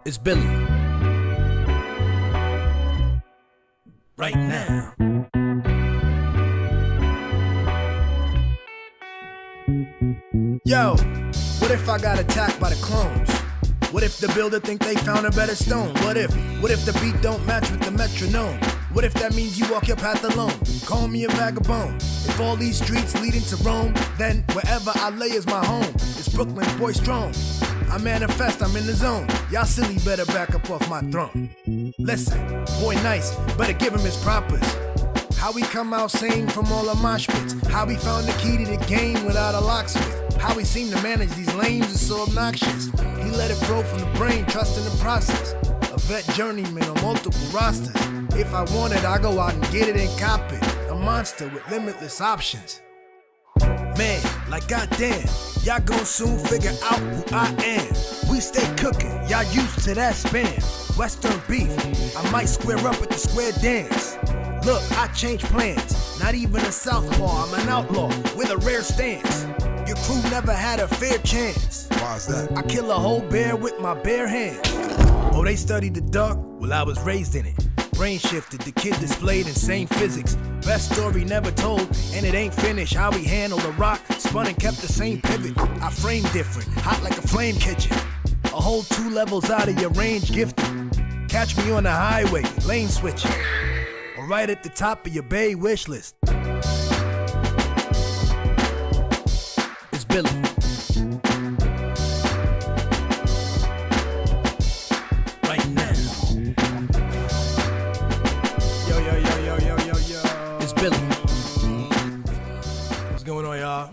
It's Billy. Right now. Yo, what if I got attacked by the clones? What if the builder think they found a better stone? What if the beat don't match with the metronome? What if that means you walk your path alone? Call me a vagabond. If all these streets leading to Rome, then wherever I lay is my home. It's Brooklyn, boy strong. I manifest, I'm in the zone. Y'all silly better back up off my throne. Listen, boy nice, better give him his propers. How we come out sane from all the mosh pits. How we found the key to the game without a locksmith. How we seem to manage these lanes is so obnoxious. He let it flow from the brain, trusting the process. A vet journeyman on multiple rosters. If I want it, I go out and get it and cop it. A monster with limitless options. Man, like goddamn, y'all gon' soon figure out who I am. We stay cooking, y'all used to that spam. Western beef, I might square up at the square dance. Look, I change plans, not even a southpaw, I'm an outlaw with a rare stance. Your crew never had a fair chance. Why's that? I kill a whole bear with my bare hands. Oh, they studied the dark? Well, I was raised in it. Brain shifted, the kid displayed insane physics. Best story never told, and it ain't finished. How we handled a rock, spun and kept the same pivot. I frame different, hot like a flame kitchen. A whole 2 levels out of your range gifted. Catch me on the highway, lane switching. Or right at the top of your bay wish list. It's Billy. Right now. It's Billy. What's going on, y'all?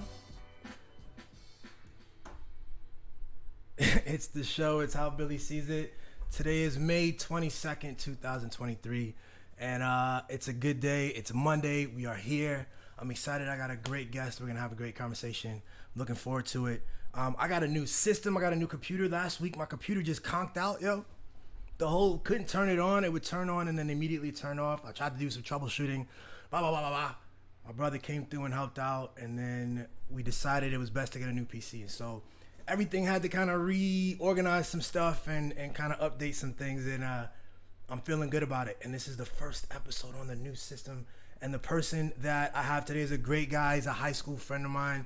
It's the show. It's how Billy sees it. Today is May 22nd, 2023. And it's a good day. It's a Monday. We are here. I'm excited. I got a great guest. We're going to have a great conversation. Looking forward to it. I got a new system. I got a new computer. Last week, my computer just conked out, yo. Couldn't turn it on. It would turn on and then immediately turn off. I tried to do some troubleshooting. Blah, blah, blah, blah, blah. My brother came through and helped out. And then we decided it was best to get a new PC. And so everything had to kind of reorganize some stuff and kind of update some things. And I'm feeling good about it. And this is the first episode on the new system. And the person that I have today is a great guy. He's a high school friend of mine.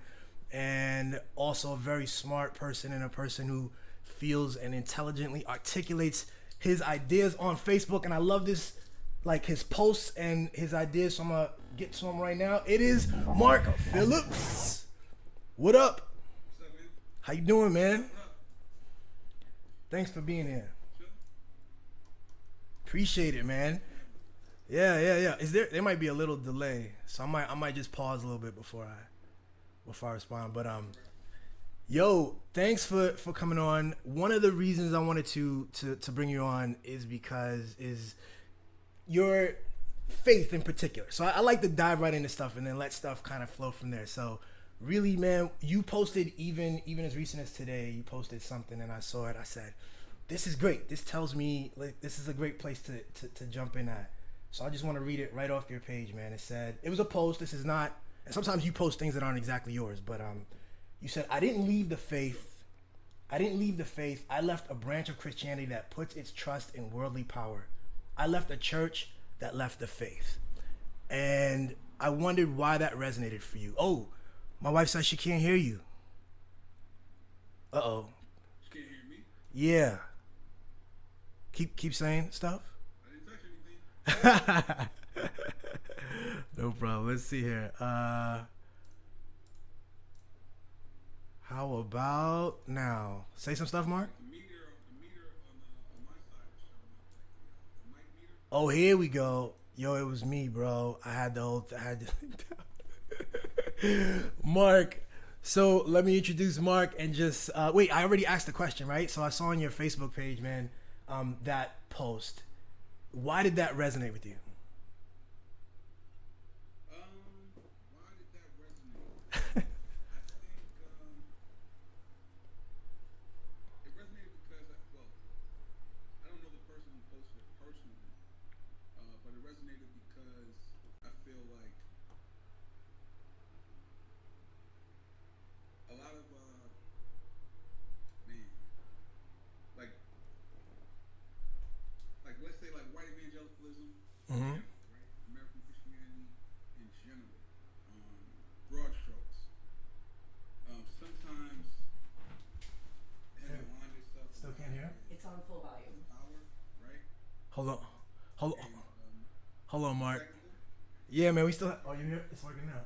And also a very smart person and a person who feels and intelligently articulates his ideas on Facebook. And I love this, like his posts and his ideas. So I'm going to get to him right now. It is Mark Phillips. What up? What's up, man? How you doing, man? Thanks for being here. Sure. Appreciate it, man. Yeah. There might be a little delay, so I might just pause a little bit before I respond. But yo, thanks for coming on. One of the reasons I wanted to bring you on is because your faith in particular. So I like to dive right into stuff and then let stuff kind of flow from there. So really, man, you posted even as recent as today, you posted something and I saw it. I said, this is great. This tells me like this is a great place to jump in at. So I just want to read it right off your page, man. It said, it was a post. This is not, and sometimes you post things that aren't exactly yours, but you said, I didn't leave the faith. I left a branch of Christianity that puts its trust in worldly power. I left a church that left the faith. And I wondered why that resonated for you. Oh, my wife says she can't hear you. Uh-oh. You can't hear me? Yeah. Keep saying stuff. I didn't touch anything. No problem. Let's see here. How about now? Say some stuff, Mark. The meter on my side is showing up, like the mic meter. Oh, here we go. Yo, it was me, bro. I had Mark. So let me introduce Mark and just wait. I already asked the question, right? So I saw on your Facebook page, man, that post. Why did that resonate with you? Why did that resonate? It resonated because, I don't know the person who posted it personally, but it resonated because I feel like a lot of, Hold on. Hold on. And Hold on, Mark. technical. Yeah, man, we still. Oh, you here? It's working now.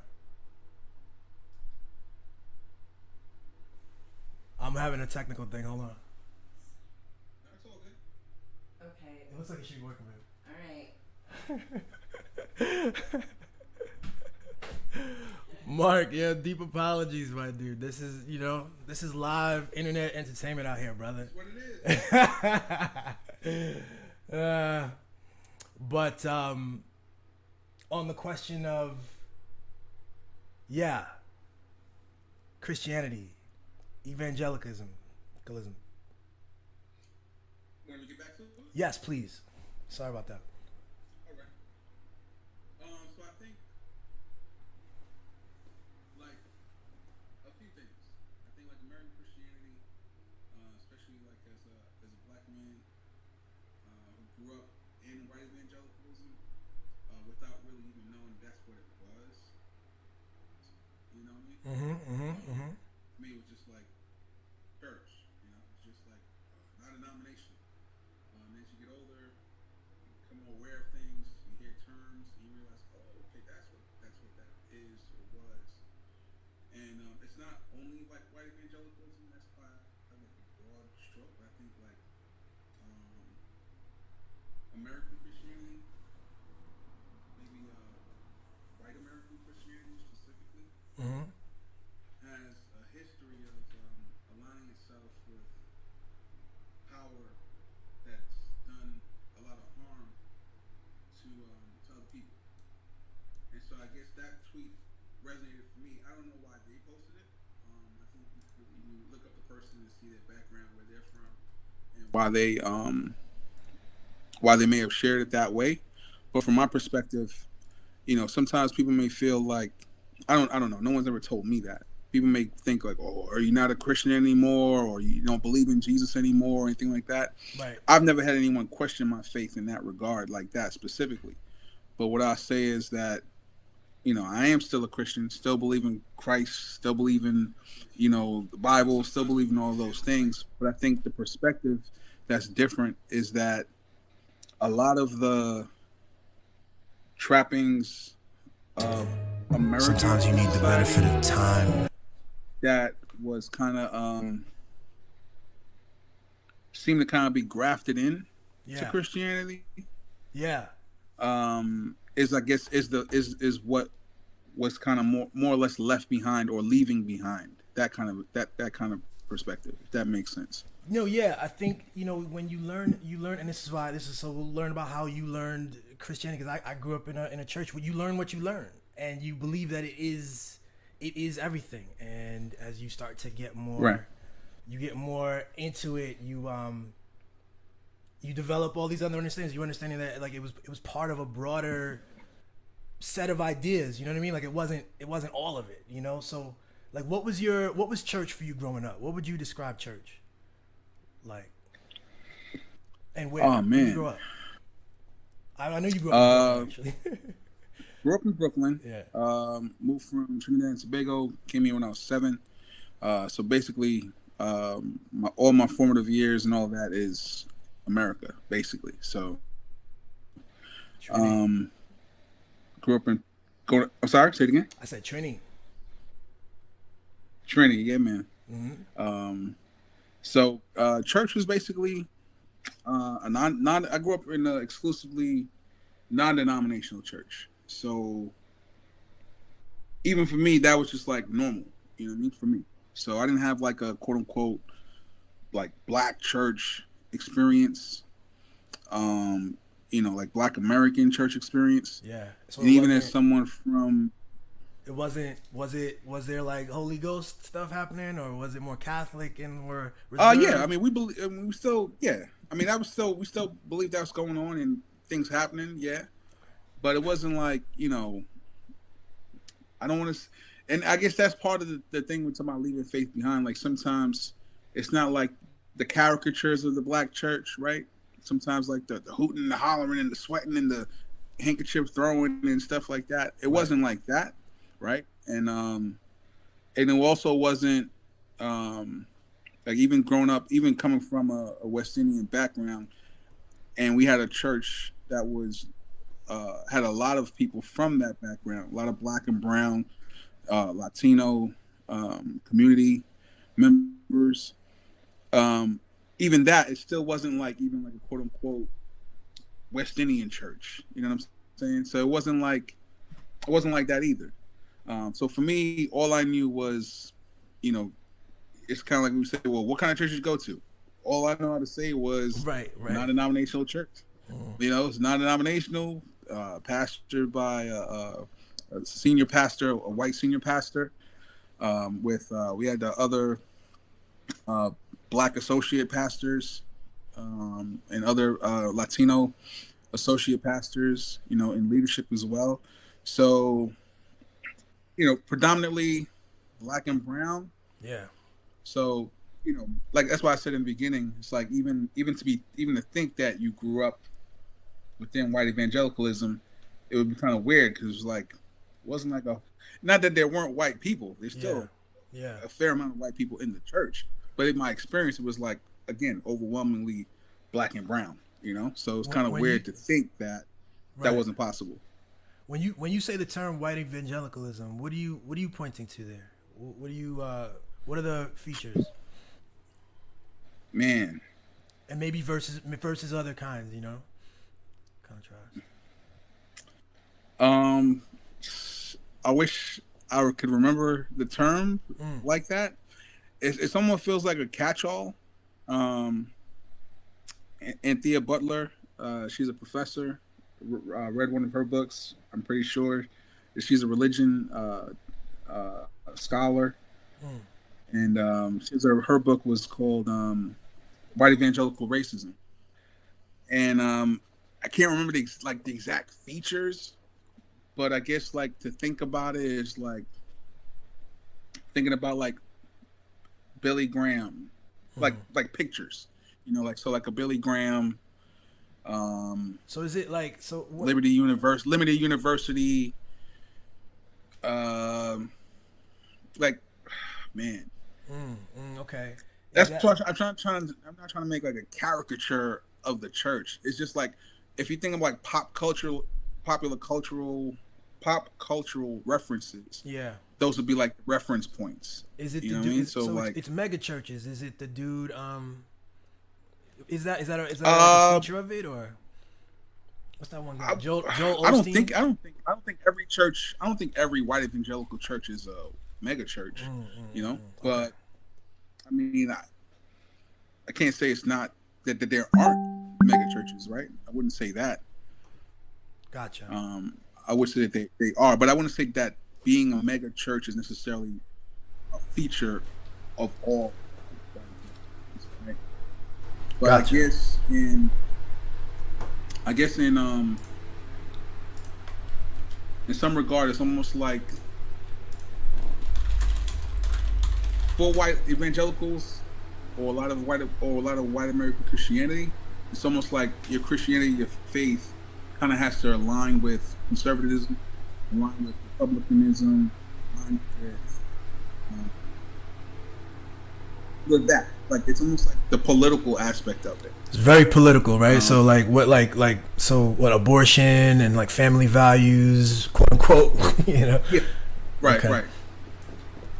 I'm having a technical thing. Hold on. That's all good. Okay. It looks like it should be working, All right. man. Mark, yeah, deep apologies, my dude. This is, this is live internet entertainment out here, brother. That's what it is. But on the question of, Christianity, evangelicalism. Want to get back to it? Yes, please. Sorry about that. All right. So I think, like, a few things. I think, like, American Christianity, especially, like, as a black man who grew up in white evangelicalism, without really even knowing that's what it was. You know what I mean? For me, it was just like church. It's just like not a denomination. As you get older, you become more aware of things. You hear terms, and you realize, oh, okay, that's what that is or was. And it's not only like white evangelicalism. That's why I like a broad stroke. I think like American Christianity, maybe white American Christianity specifically, has a history of aligning itself with power that's done a lot of harm to other people. And so I guess that tweet resonated for me. I don't know why they posted it. I think you look up the person and see their background, where they're from, and why they may have shared it that way. But from my perspective, sometimes people may feel like I don't know. No one's ever told me that. People may think like, oh, are you not a Christian anymore, or you don't believe in Jesus anymore, or anything like that. Right. I've never had anyone question my faith in that regard, like that specifically. But what I say is that, I am still a Christian, still believe in Christ, still believe in, the Bible, still believe in all those things. But I think the perspective that's different is that a lot of the trappings of America. Sometimes you need the benefit of time. That was kind of seemed to kind of be grafted in to Christianity. Yeah. Is I guess is what was kind of more or less left behind or leaving behind, that kind of perspective, if that makes sense. No, yeah, I think when you learn, and this is so we'll learn about how you learned Christianity, because I grew up in a church where you learn what you learn, and you believe that it is everything. And as you start to get more, right, you get more into it, you develop all these other understandings. You understanding that like it was part of a broader set of ideas. You know what I mean? Like it wasn't all of it. So like what was church for you growing up? What would you describe church like? And where? Oh man, where did you grow up? I know you grew up in Brooklyn, actually. Grew up in Brooklyn. Yeah. Moved from Trinidad and Tobago. Came here when I was 7. So basically, all my formative years and all that is America, basically. So, grew up in. I'm sorry. Say it again. I said Trini. Trinity, yeah, man. Mm-hmm. So church was basically I grew up in an exclusively non-denominational church. So even for me, that was just like normal, you know what I mean, for me. So I didn't have like a quote unquote like black church experience, like Black American church experience. Yeah. So and even as someone from, it wasn't. Was there like Holy Ghost stuff happening, or was it more Catholic and more? Yeah. I mean, we still believe that was going on and things happening. Yeah, but it wasn't like I don't want to, and I guess that's part of the thing we're talking about leaving faith behind. Like sometimes it's not like the caricatures of the black church, right? Sometimes like the hooting, the hollering, and the sweating, and the handkerchief throwing and stuff like that. It wasn't like that, right? And it also wasn't like even growing up, even coming from a West Indian background, and we had a church that was had a lot of people from that background, a lot of black and brown, Latino community members. Even that, it still wasn't like even like a quote unquote West Indian church. You know what I'm saying? So it wasn't like that either. So for me, all I knew was, you know, it's kind of like we say, well, what kind of church did you go to? All I know how to say was non-denominational church. You know, it's non-denominational, pastored by a senior pastor, a white senior pastor. We had the other black associate pastors and other Latino associate pastors, you know, in leadership as well. So, you know, predominantly black and brown. Yeah. So, you know, like that's why I said in the beginning, it's like even to think that you grew up within white evangelicalism, it would be kind of weird because it was like, it wasn't like not that there weren't white people. There's still a fair amount of white people in the church, but in my experience, it was like, again, overwhelmingly black and brown. You know, so it's kind of weird to think that that wasn't possible. When you say the term white evangelicalism, what are you pointing to there? What are the features? Man. And maybe versus other kinds, you know, contrast. I wish I could remember the term like that. It almost feels like a catch-all. Anthea Butler, she's a professor. Read one of her books. I'm pretty sure she's a religion scholar, and her book was called "White Evangelical Racism." And I can't remember the exact features, but I guess like to think about it is like thinking about like Billy Graham, like pictures, you know, like a Billy Graham. So is it like Liberty University? Like, man. Okay. That's I'm not trying to make like a caricature of the church. It's just like if you think of like pop cultural references. Yeah. Those would be like reference points. Is it you know the dude? I mean? So like it's mega churches. Is it the dude? Is that a feature of it, or what's that one guy? Joel Osteen? I don't think every church. I don't think every white evangelical church is a mega church. You know, but I mean, I can't say it's not that there aren't mega churches, right? I wouldn't say that. Gotcha. I would say that they are, but I wouldn't say that being a mega church is necessarily a feature of all. Right? But gotcha. I guess in some regard, it's almost like for white evangelicals or a lot of white American Christianity, it's almost like your Christianity, your faith, kind of has to align with conservatism, align with republicanism, align with that. Like it's almost like the political aspect of it. It's very political, right? So like what abortion and like family values, quote unquote, you know? Yeah. Right, right.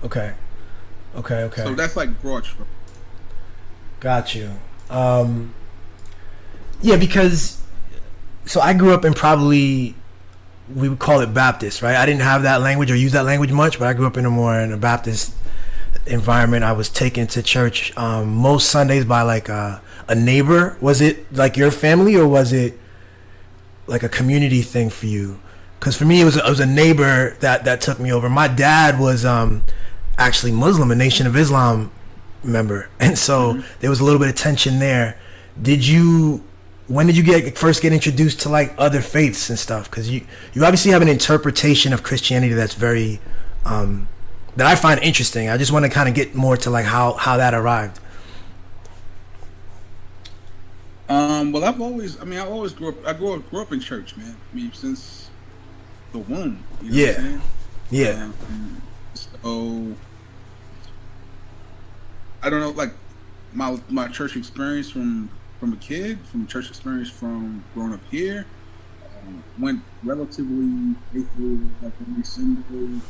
Okay. So that's like broad stroke. Got you. Yeah, because so I grew up in probably, we would call it Baptist, right? I didn't have that language or use that language much, but I grew up in a Baptist environment. I was taken to church most Sundays by like a neighbor. Was it like your family or was it like a community thing for you? Because for me, it was a neighbor that took me over. My dad was actually Muslim, a Nation of Islam member, and so there was a little bit of tension there. When did you first get introduced to like other faiths and stuff? Because you obviously have an interpretation of Christianity that's very that I find interesting. I just want to kind of get more to like how that arrived. Well, I always grew up in church, man. I mean, since the womb. You know what I'm saying? Yeah. So I don't know, like my church experience from from a kid, from church experience, from growing up here. Went relatively faithfully, like every Sunday,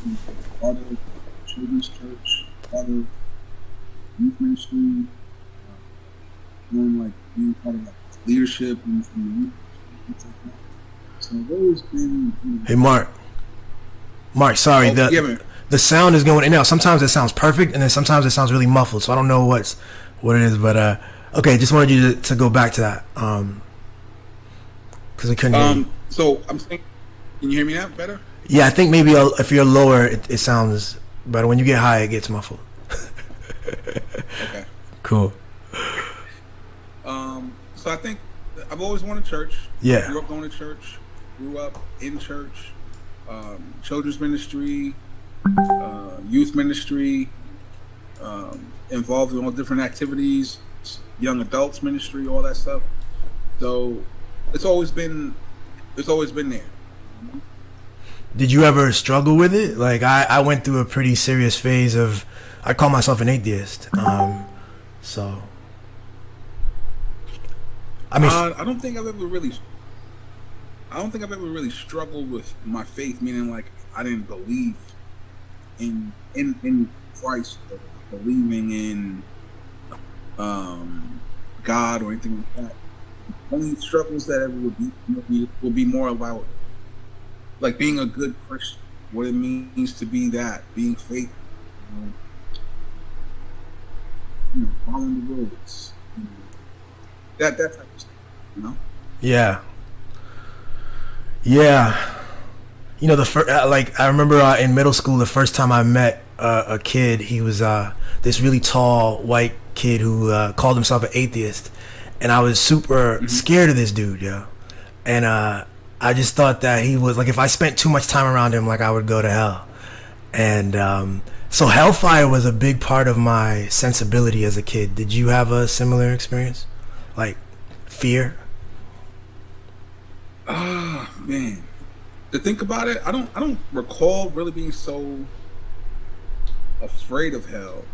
part of children's church, part of youth ministry, doing like being part of like leadership and the youth, things like that. So I've always been. Hey, Mark, sorry, the sound is going in and out. Sometimes it sounds perfect, and then sometimes it sounds really muffled. So I don't know what it is, but okay, just wanted you to go back to that, because we couldn't hear you. So I'm saying, can you hear me now better? Yeah, I think maybe if you're lower, it sounds better. When you get high, it gets muffled. Okay. Cool. So I think I've always wanted church. Yeah. Grew up going to church. Grew up in church. Children's ministry, youth ministry, involved in all different activities, young adults ministry, all that stuff. So it's always been there. Did you ever struggle with it? Like I went through a pretty serious phase of, I call myself an atheist. So I mean, I don't think I've ever really struggled with my faith, meaning like I didn't believe in Christ, or believing in God or anything like that. The only struggles that ever would be more about like being a good Christian, what it means to be that, being faithful, following the rules, that type of stuff, Yeah. The first, like I remember in middle school, the first time I met a kid, he was this really tall white kid who called himself an atheist, and I was super scared of this dude, and I just thought that he was like, if I spent too much time around him, like I would go to hell. And so hellfire was a big part of my sensibility as a kid. Did you have a similar experience, like fear? Man, to think about it, I don't recall really being so afraid of hell.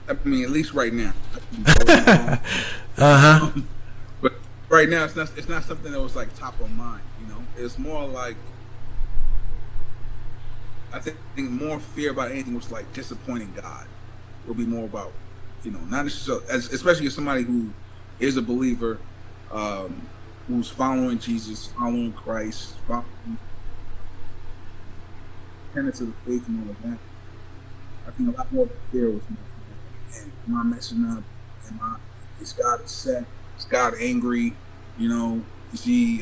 I mean, at least right now. But right now, it's not something that was like top of mind. It's more like, I think more fear about anything was like disappointing God. It will be more about, not necessarily, especially as somebody who is a believer, who's following Jesus, following Christ, following tenets of the faith and all of that. I think a lot more of the fear was more, man, am I messing up? Is God upset? Is God angry? Is he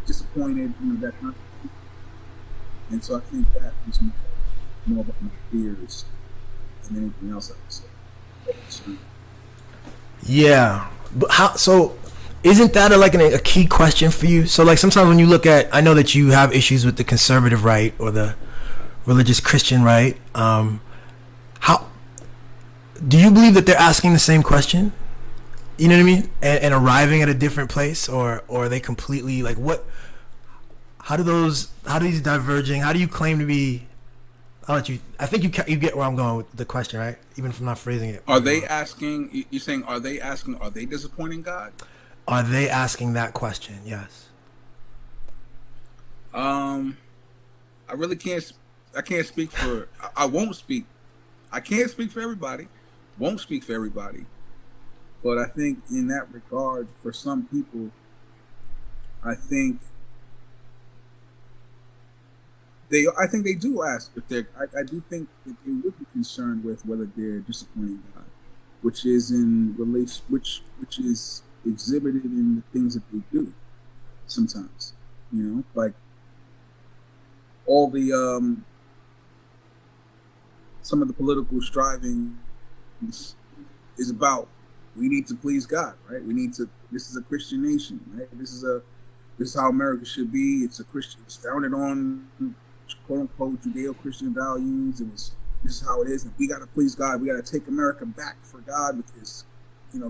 disappointed? That kind of thing. And so I think that was more about my fears than anything else I would say. Yeah, but how? So isn't that a key question for you? So like sometimes when you look at, I know that you have issues with the conservative right or the religious Christian right. How do you believe that they're asking the same question? You know what I mean? And arriving at a different place, or are they completely like what? How do these diverging? How do you claim to be? I'll let you. I think you get where I'm going with the question, right? Even if I'm not phrasing it. Are they asking? You're saying, are they asking? Are they disappointing God? Are they asking that question? Yes. I really can't. I can't speak for. I won't speak. I can't speak for everybody. Won't speak for everybody. But I think in that regard, for some people, I think they do ask if they're. I do think that they would be concerned with whether they're disappointing God, which is in relation, which is exhibited in the things that they do. Sometimes, like all the some of the political striving is about, we need to please God, right? This is a Christian nation, right? This is how America should be. It's founded on quote unquote Judeo-Christian values. This is how it is, and we got to please God. We got to take America back for God, because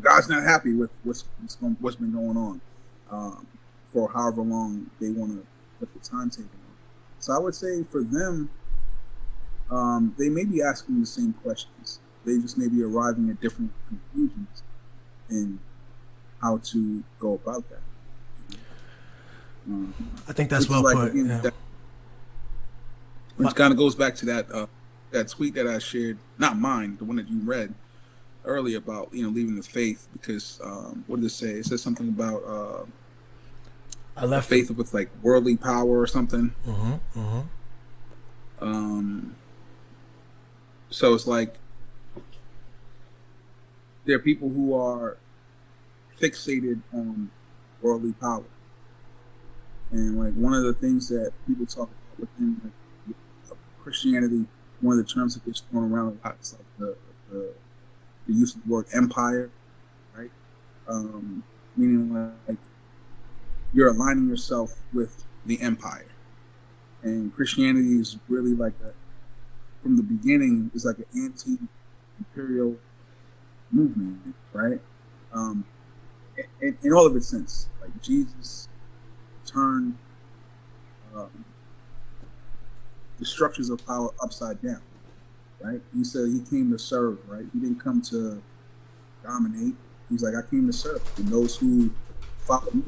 God's not happy with what's been going on for however long they want to put the timetable on. So I would say for them, they may be asking the same questions. They just may be arriving at different conclusions. in how to go about that. I think that's well put. Yeah. Which kind of goes back to that tweet that I shared, not mine, the one that you read earlier about leaving the faith, because what did it say? It says something about I left faith with like worldly power or something. So it's like there are people who are fixated on worldly power, and like one of the things that people talk about within like Christianity, one of the terms that gets thrown around a lot is like the use of the word empire, right? Meaning like you're aligning yourself with the empire, and Christianity is really like from the beginning is like an anti-imperial movement, right? In all of its sense, like Jesus turned the structures of power upside down, right? He said he came to serve, right? He didn't come to dominate. He's like, I came to serve, and those who follow me,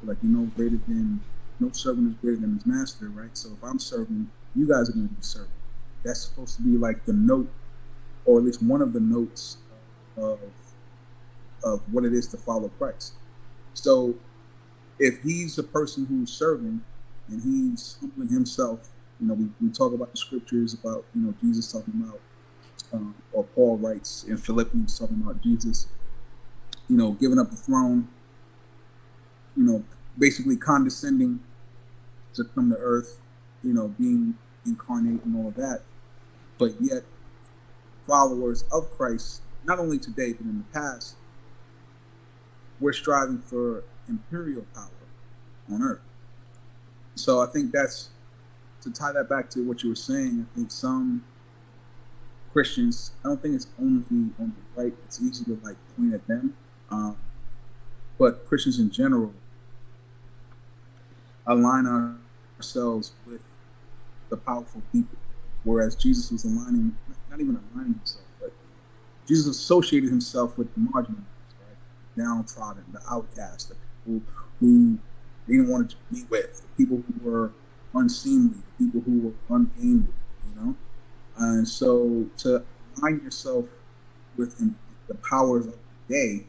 like greater than no servant is greater than his master, right? So if I'm serving, you guys are going to be serving. That's supposed to be like the note, or at least one of the notes of what it is to follow Christ. So if he's a person who's serving and he's humbling himself, we talk about the scriptures about Jesus talking about, or Paul writes in Philippians talking about Jesus, giving up the throne, basically condescending to come to earth, being incarnate and all of that. But yet followers of Christ, not only today but in the past, we're striving for imperial power on earth. So I think that's, to tie that back to what you were saying, I think some Christians, I don't think it's only on the right, it's easy to like point at them, but Christians in general align ourselves with the powerful people, whereas Jesus was not even aligning himself, but Jesus associated himself with the marginalized, right? Downtrodden, the outcast, the people who they didn't want to be with, the people who were unseemly, the people who were ungainly, and so to align yourself with the powers of the day,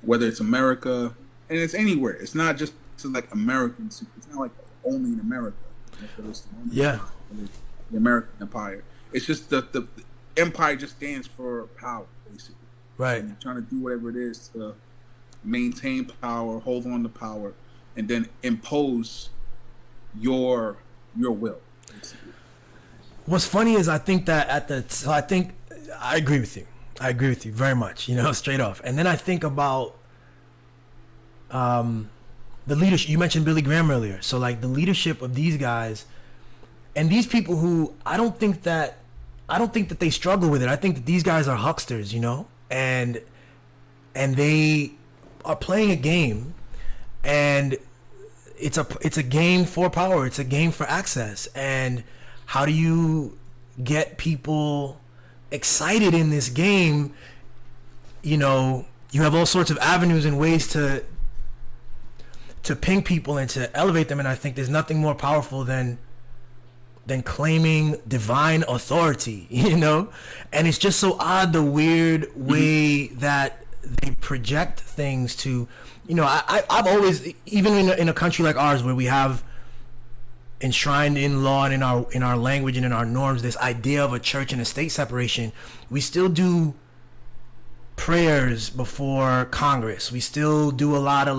whether it's America, and it's anywhere, it's not just to like Americans, it's not like only in America. Yeah. The American empire. It's just the empire just stands for power, basically. Right. And you're trying to do whatever it is to maintain power, hold on to power, and then impose your will, basically. What's funny is I think that I agree with you. I agree with you very much, straight off. And then I think about the leadership. You mentioned Billy Graham earlier. So like the leadership of these guys and these people who I don't think that they struggle with it. I think that these guys are hucksters, and they are playing a game, and it's a game for power. It's a game for access. And how do you get people excited in this game? You have all sorts of avenues and ways to ping people and to elevate them, and I think there's nothing more powerful than claiming divine authority, and it's just so odd the weird way that they project things to, I've always, even in a country like ours where we have enshrined in law and in our language and in our norms this idea of a church and a state separation, we still do prayers before Congress. We still do a lot of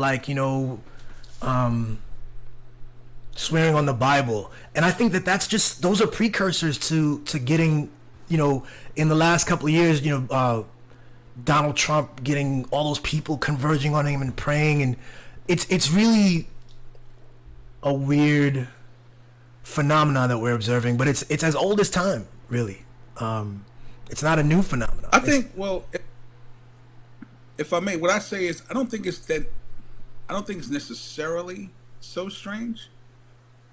swearing on the Bible, and I think that that's just, those are precursors to getting, in the last couple of years, Donald Trump getting all those people converging on him and praying, and it's really a weird phenomenon that we're observing, but it's as old as time, really. It's not a new phenomenon. I think, well, if I may, what I say is I don't think it's necessarily so strange.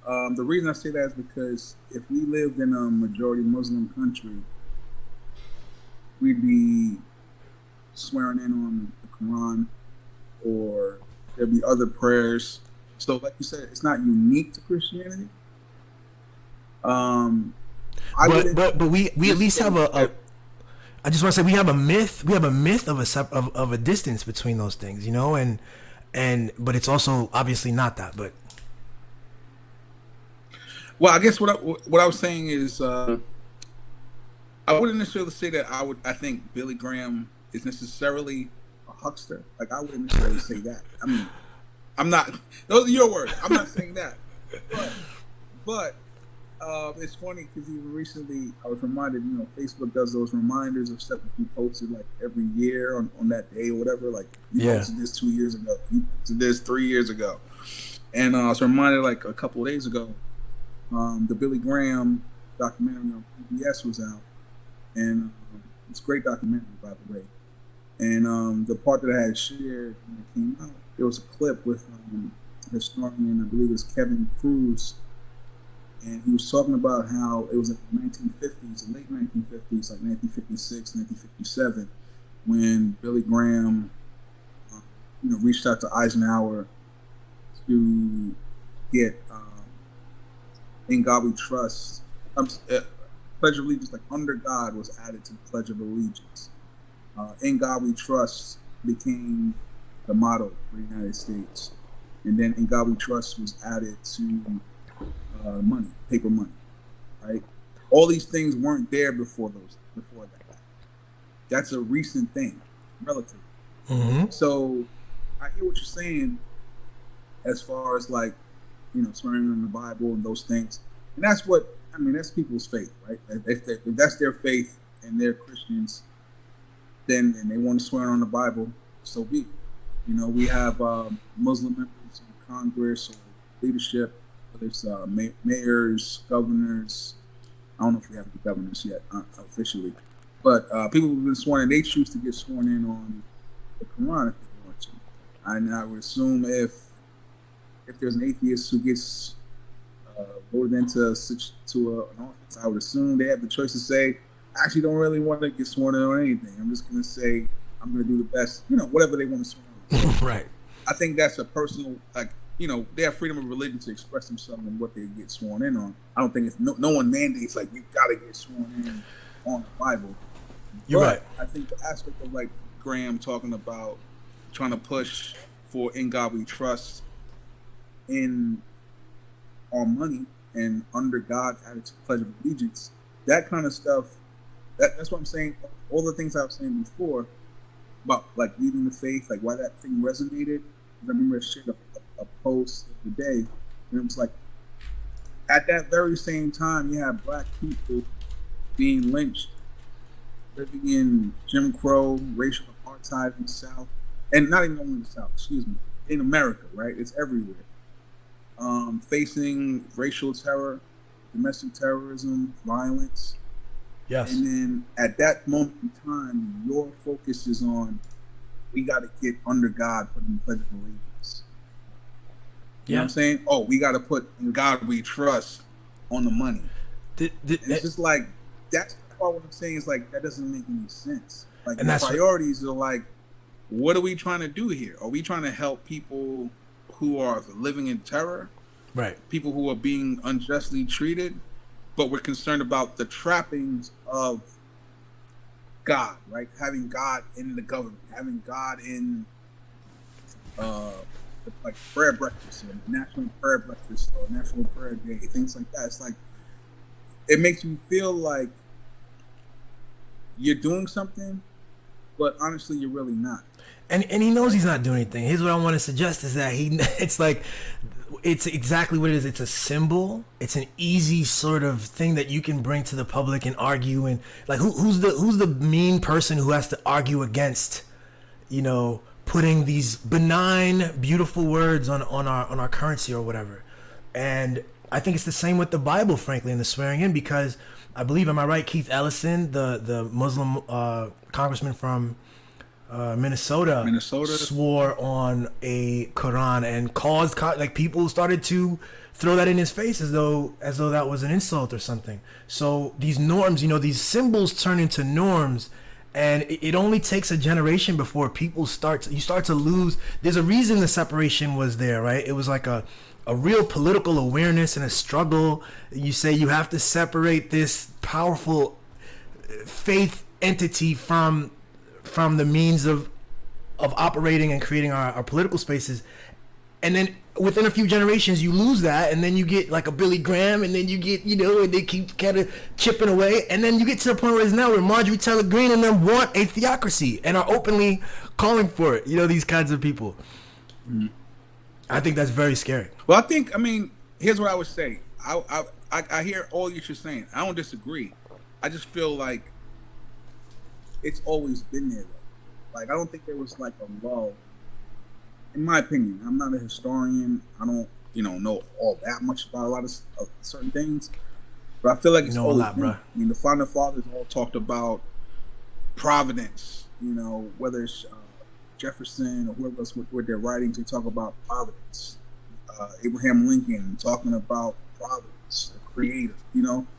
The reason I say that is because if we lived in a majority Muslim country, we'd be swearing in on the Quran, or there'll be other prayers. So, like you said, it's not unique to Christianity. But we at least have a I just want to say we have a myth of a distance between those things, you know, and but it's also obviously not that. But well, I guess what I was saying is I wouldn't necessarily say that I think Billy Graham is necessarily a huckster. Like, I wouldn't necessarily say that. I mean, I'm not. Those are your words. I'm not saying that. But it's funny because even recently I was reminded, you know, Facebook does those reminders of stuff that you posted like every year on that day or whatever. Like, you posted this 2 years ago, you posted this 3 years ago, and I was reminded like a couple of days ago, the Billy Graham documentary on PBS was out, and it's a great documentary, by the way. And the part that I had shared when it came out, there was a clip with historian, I believe it was Kevin Cruz. And he was talking about how it was like the 1950s, the late 1950s, like 1956, 1957, when Billy Graham, reached out to Eisenhower to get "In God We Trust." Pledge of Allegiance, like "Under God," was added to the Pledge of Allegiance. "In God We Trust" became the motto for the United States, and then "In God We Trust" was added to money, paper money, right? All these things weren't there before that. That's a recent thing, relative. Mm-hmm. So I hear what you're saying as far as like, swearing in the Bible and those things, and that's that's people's faith, right? If that's their faith and they're Christians, then and they want to swear on the Bible, so be it. We have Muslim members in Congress or leadership. There's mayors, governors. I don't know if we have any governors yet officially, but people who've been sworn in, they choose to get sworn in on the Quran if they want to. And I would assume if there's an atheist who gets voted into an office, I would assume they have the choice to say, I actually don't really want to get sworn in on anything. I'm just going to say I'm going to do the best, whatever they want to swear on. Right. I think that's a personal, like, they have freedom of religion to express themselves in what they get sworn in on. I don't think it's no one mandates like you got to get sworn in on the Bible. You're right. I think the aspect of like Graham talking about trying to push for "In God We Trust" in our money and "Under God" added to the Pledge of Allegiance, that kind of stuff. That's what I'm saying. All the things I was saying before about like leaving the faith, like why that thing resonated. I remember I shared a post of the day, and it was like at that very same time you have black people being lynched, living in Jim Crow, racial apartheid in the South, and not even only in the South, in America, right? It's everywhere. Facing racial terror, domestic terrorism, violence. Yes. And then at that moment in time, your focus is on, we got to get under God, put in the Pledge of Allegiance. You know what I'm saying? Oh, we got to put "In God We Trust" on the money. It's just like, that's part what I'm saying is like, that doesn't make any sense. Like, the priorities are like, what are we trying to do here? Are we trying to help people who are living in terror? Right. People who are being unjustly treated? But we're concerned about the trappings of God, right? Having God in the government, having God in like prayer breakfast or national prayer breakfast or national prayer day, things like that. It's like, it makes you feel like you're doing something, but honestly, you're really not. And he knows he's not doing anything. Here's what I want to suggest is that it's exactly what it is. It's a symbol. It's an easy sort of thing that you can bring to the public and argue. And like, who's the mean person who has to argue against, putting these benign, beautiful words on our currency or whatever. And I think it's the same with the Bible, frankly, and the swearing in, because I believe, am I right, Keith Ellison, the Muslim congressman from Minnesota swore on a Quran and caused like people started to throw that in his face as though that was an insult or something. So these norms, these symbols turn into norms, And it only takes a generation before you start to lose. There's a reason the separation was there, right? It was like a real political awareness and a struggle. You say you have to separate this powerful faith entity from the means of operating and creating our political spaces. And then within a few generations, you lose that, and then you get like a Billy Graham, and then you get, and they keep kind of chipping away, and then you get to the point where it's now where Marjorie Taylor Greene and them want a theocracy and are openly calling for it. These kinds of people. Mm-hmm. I think that's very scary. Well, here's what I would say. I hear all you're saying. I don't disagree. I just feel like it's always been there, though. Like, I don't think there was like a lull. In my opinion, I'm not a historian. I don't, know all that much about a lot of certain things. But I feel like it's always a lot, bro. The founding fathers all talked about providence. Whether it's Jefferson or whoever else with their writings, they talk about providence. Abraham Lincoln talking about providence, the creator.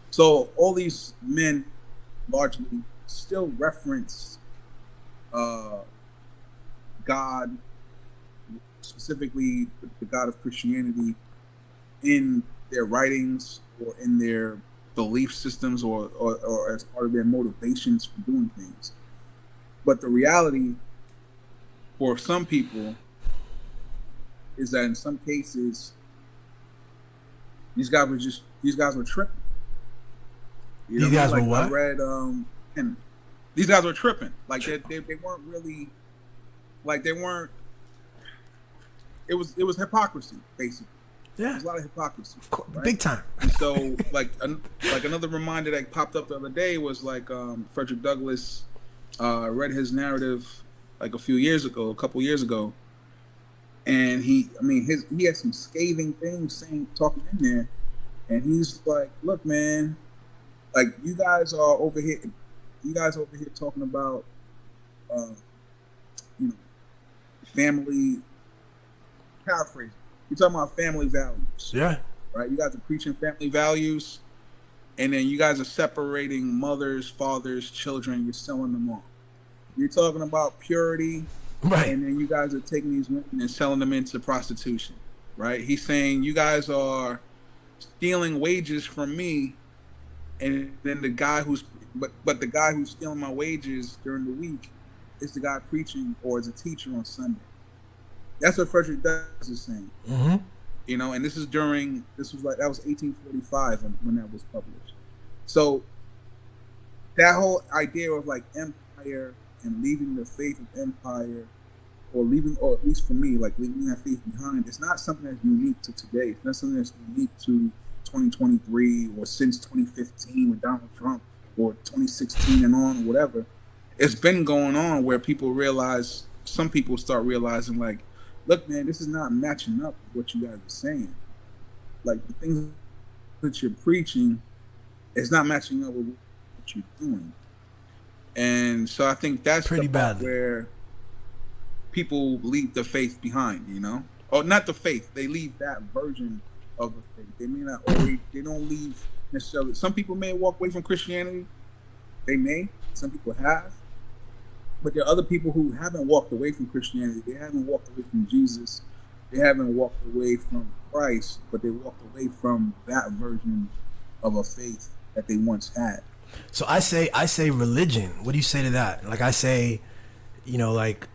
So all these men largely still reference God, specifically the God of Christianity, in their writings or in their belief systems or as part of their motivations for doing things. But the reality for some people is that in some cases these guys were tripping. These guys were what? I read and these guys were tripping. Like they weren't really, like they weren't. It was hypocrisy, basically. Yeah, there's a lot of hypocrisy, right? Big time. And so, like another reminder that popped up the other day was like Frederick Douglass read his narrative like a couple years ago, and he had some scathing things talking in there, and he's like, "Look, man, like you guys are over here talking about family." Paraphrasing. You're talking about family values. Yeah. Right? You guys are preaching family values, and then you guys are separating mothers, fathers, children. You're selling them off. You're talking about purity, right? And then you guys are taking these women and selling them into prostitution, right? He's saying you guys are stealing wages from me, and then the guy who's stealing my wages during the week is the guy preaching or is a teacher on Sunday. That's what Frederick Douglass is saying. Mm-hmm. And that was 1845 when that was published. So that whole idea of like empire and leaving the faith of empire, or at least for me, like leaving that faith behind, it's not something that's unique to today. It's not something that's unique to 2023 or since 2015 with Donald Trump or 2016 and on, or whatever. It's been going on where some people start realizing like, look, man, this is not matching up with what you guys are saying. Like the things that you're preaching is not matching up with what you're doing. And so I think that's pretty bad where people leave the faith behind, or not the faith. They leave that version of the faith. They may not, or they don't leave necessarily. Some people may walk away from Christianity. They may. Some people have. But there are other people who haven't walked away from Christianity. They haven't walked away from Jesus. They haven't walked away from Christ, but they walked away from that version of a faith that they once had. So I say religion. What do you say to that? Like I say, like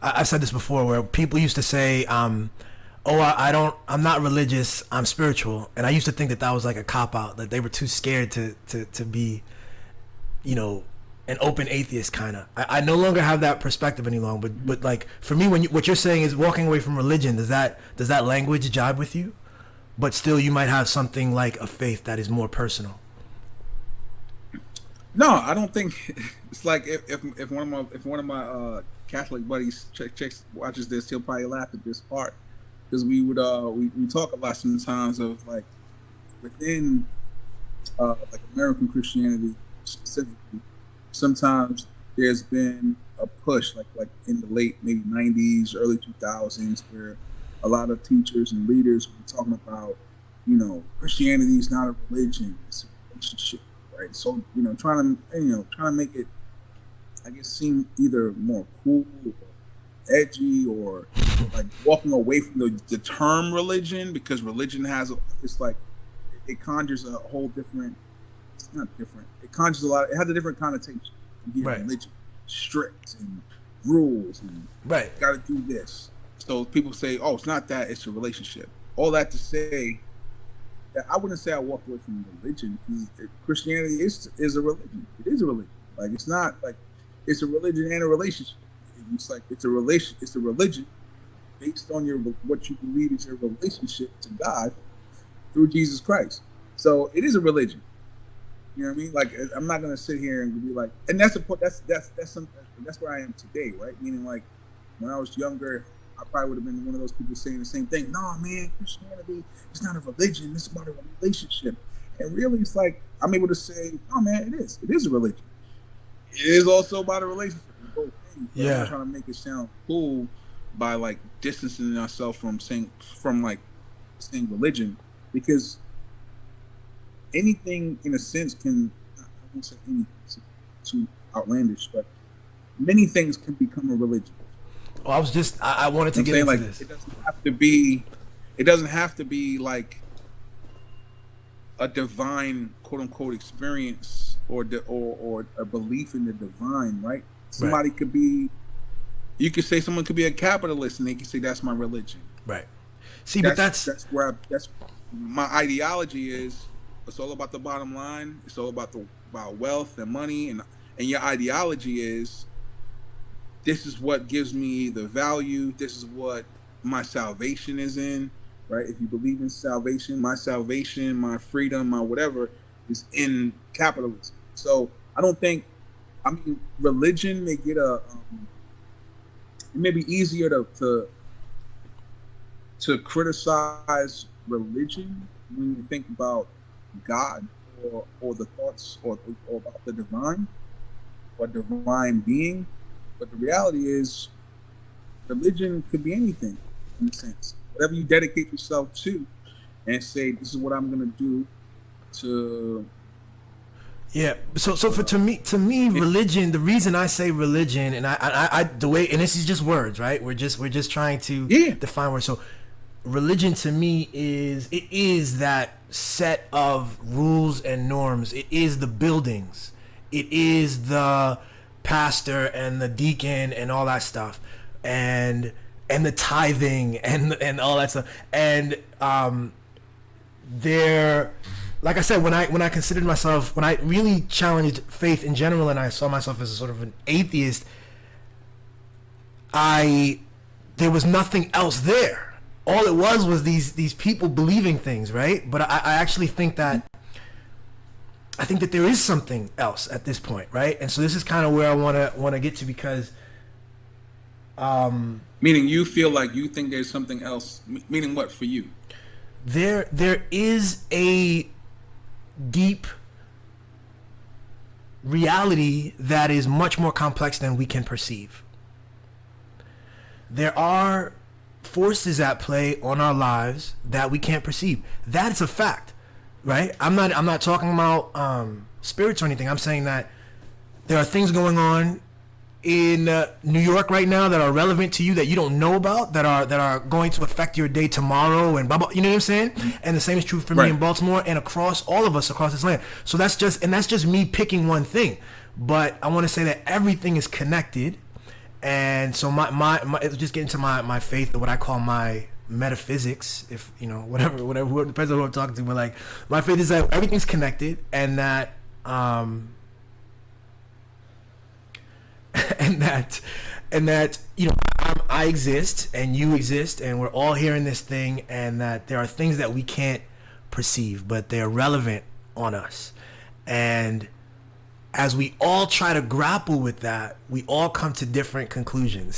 I've said this before, where people used to say, I'm not religious, I'm spiritual. And I used to think that was like a cop-out, that they were too scared to be, an open atheist kind of. I no longer have that perspective any longer. But like for me, what you're saying is walking away from religion. Does that language jibe with you? But still, you might have something like a faith that is more personal. No, I don't think it's like if one of my Catholic buddies watches this, he'll probably laugh at this part, because we talk a lot sometimes of like within like American Christianity specifically. Sometimes there's been a push, like in the late maybe 90s, early 2000s, where a lot of teachers and leaders were talking about, Christianity is not a religion, it's a relationship, right? So trying to make it, I guess, seem either more cool or edgy, or like walking away from the term religion, because religion it's like it conjures a whole different. It's not different. It conjures a lot. It has a different connotation. You hear religion, strict and rules, and got to do this. So people say, "Oh, it's not that. It's a relationship." All that to say that I wouldn't say I walked away from religion, because Christianity is a religion. It is a religion. Like, it's not like it's a religion and a relationship. It's like it's a relation. It's a religion based on what you believe is your relationship to God through Jesus Christ. So it is a religion. You know what I mean? Like, I'm not gonna sit here and be like, and that's where I am today, right? Meaning, like, when I was younger, I probably would have been one of those people saying the same thing. No, man, Christianity is not a religion. It's about a relationship. And really, it's like I'm able to say, oh man, it is. It is a religion. It is also about a relationship. Yeah. I'm not trying to make it sound cool by like distancing ourselves from saying religion, because anything in a sense can, I won't say anything too outlandish, but many things can become a religion. Well, I wanted to get into this. It doesn't have to be like a divine quote unquote experience or a belief in the divine, right? Somebody could be, you could say someone could be a capitalist and they can say that's my religion. Right. See, but that's my ideology is. It's all about the bottom line. It's all about wealth and money, and your ideology is, this is what gives me the value. This is what my salvation is in, right? If you believe in salvation, my freedom, my whatever is in capitalism. So religion may get it may be easier to criticize religion when you think about God or the thoughts or about the divine or divine being. But the reality is, religion could be anything in a sense. Whatever you dedicate yourself to and say, this is what I'm going to do to. Yeah. So to me, religion, the reason I say religion, and I the way, and this is just words, right? We're just trying to define words. So religion to me is that set of rules and norms. It is the buildings. It is the pastor and the deacon and all that stuff, and the tithing and all that stuff. And there, like I said, when I considered myself, when I really challenged faith in general, and I saw myself as a sort of an atheist, there was nothing else there. All it was these people believing things, right? But I actually think that there is something else at this point, right? And so this is kind of where I want to get to, because meaning you feel like you think there's something else. Meaning what for you? There is a deep reality that is much more complex than we can perceive. There are forces at play on our lives that we can't perceive. That's a fact, right? I'm not talking about spirits or anything. I'm saying that there are things going on in New York right now that are relevant to you that you don't know about, that are going to affect your day tomorrow, and blah blah. You know what I'm saying? And the same is true for me in Baltimore and across all of us across this land. So that's just me picking one thing. But I want to say that everything is connected. And so my it's just getting to my faith, or what I call my metaphysics, if whatever depends on who I'm talking to, but like my faith is that everything's connected, and that and that I exist and you exist, and we're all here in this thing, and that there are things that we can't perceive, but they're relevant on us. And as we all try to grapple with that, we all come to different conclusions.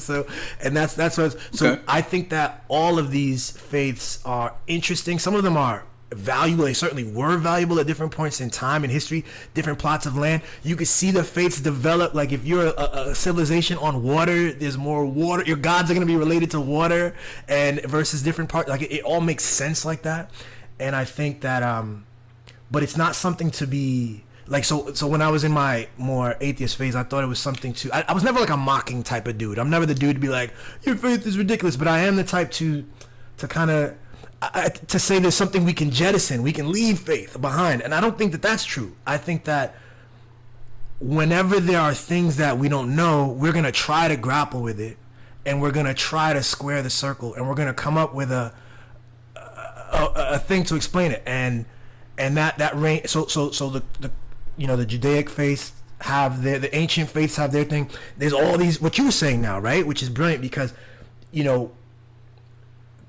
So I think that all of these faiths are interesting. Some of them are valuable. They certainly were valuable at different points in time in history, different plots of land. You could see the faiths develop. Like if you're a civilization on water, there's more water. Your gods are going to be related to water, and versus different parts. Like it all makes sense like that. And I think that but it's not something to be like. So when I was in my more atheist phase, I thought it was something to. I was never like a mocking type of dude. I'm never the dude to be like, your faith is ridiculous. But I am the type to kind of to say there's something we can jettison, we can leave faith behind, and I don't think that that's true. I think that whenever there are things that we don't know, we're gonna try to grapple with it, and we're gonna try to square the circle, and we're gonna come up with a thing to explain it, and that range. So the the Judaic faiths have the ancient faiths have their thing. There's all these what you were saying now, right? Which is brilliant because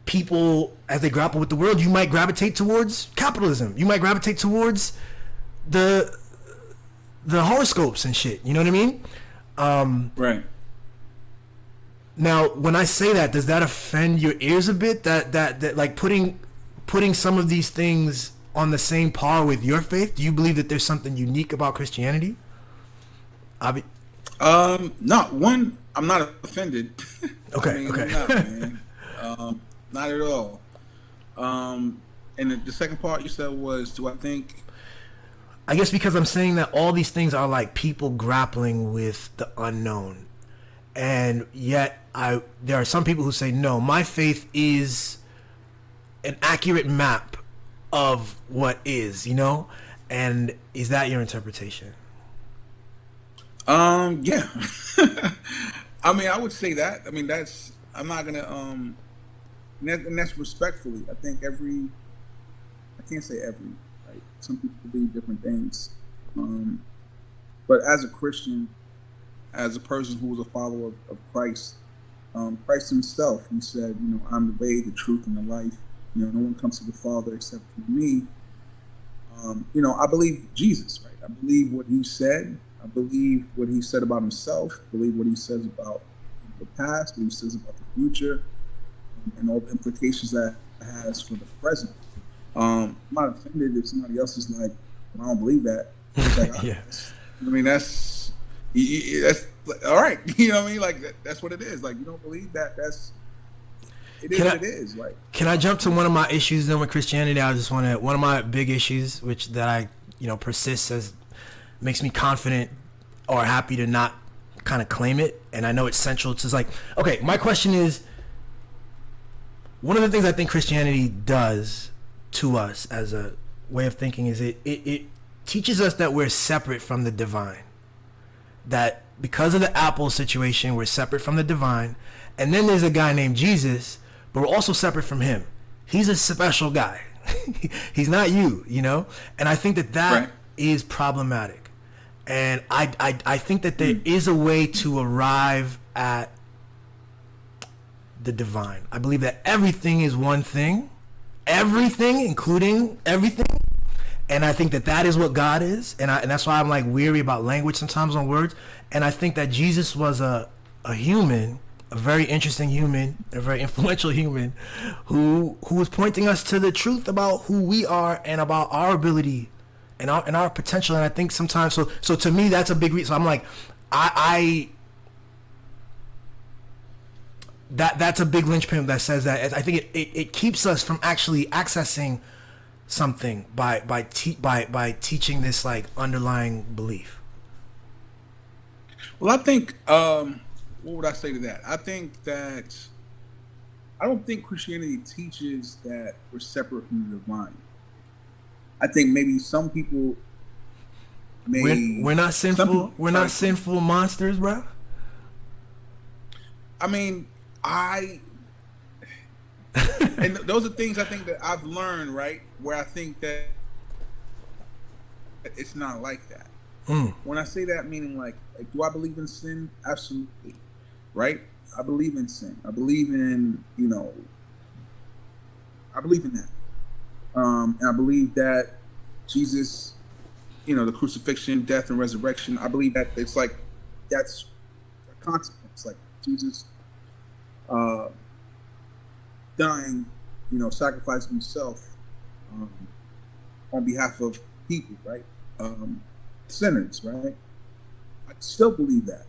people, as they grapple with the world, you might gravitate towards capitalism. You might gravitate towards the horoscopes and shit. You know what I mean? Right. Now, when I say that, does that offend your ears a bit? That like putting some of these things on the same par with your faith? Do you believe that there's something unique about Christianity? No. One, I'm not offended. Okay. I'm not, man. Not at all. And the second part you said was, do I think? I guess because I'm saying that all these things are like people grappling with the unknown, and yet there are some people who say, no, my faith is an accurate map of what is, and is that your interpretation? Yeah. I mean, I would say that. I mean, I'm not gonna and that's respectfully. I think I can't say every, right? Some people believe different things. But as a Christian, as a person who was a follower of Christ, Christ himself, he said, I'm the way, the truth, and the life. No one comes to the Father except through me. I believe Jesus, right? I believe what he said. I believe what he said about himself. I believe what he says about the past, what he says about the future, and all the implications that it has for the present. I'm not offended if somebody else is like, I don't believe that. It's like, Yeah. I mean, that's all right. You know what I mean? Like, that's what it is. Like, you don't believe that. It is. Like, can I jump to one of my issues then with Christianity? One of my big issues, that I, persists as makes me confident or happy to not kind of claim it. And I know it's central to like, okay, my question is, one of the things I think Christianity does to us as a way of thinking is it teaches us that we're separate from the divine. That because of the Apple situation, we're separate from the divine. And then there's a guy named Jesus, but we're also separate from him. He's a special guy. He's not you, And I think that right. is problematic. And I think that there is a way to arrive at the divine. I believe that everything is one thing. Everything, including everything. And I think that is what God is. And that's why I'm like weary about language sometimes on words. And I think that Jesus was a human, a very interesting human, a very influential human who was pointing us to the truth about who we are and about our ability and our potential. And I think sometimes, so to me, that's a big reason. So I'm like, that's a big linchpin that says that. I think it keeps us from actually accessing something by teaching this like underlying belief. Well, I think what would I say to that? I don't think Christianity teaches that we're separate from the divine. I think maybe some people we're not sinful. We're not sinful monsters, bro. I mean, and those are things I think that I've learned, right? Where I think that it's not like that. When I say that, meaning like, do I believe in sin? Absolutely, right? I believe in sin. I believe in, I believe in that. And I believe that Jesus, the crucifixion, death, and resurrection, I believe that it's like, that's a consequence. Like Jesus dying, sacrificing himself on behalf of people, right? Sinners, right? I still believe that.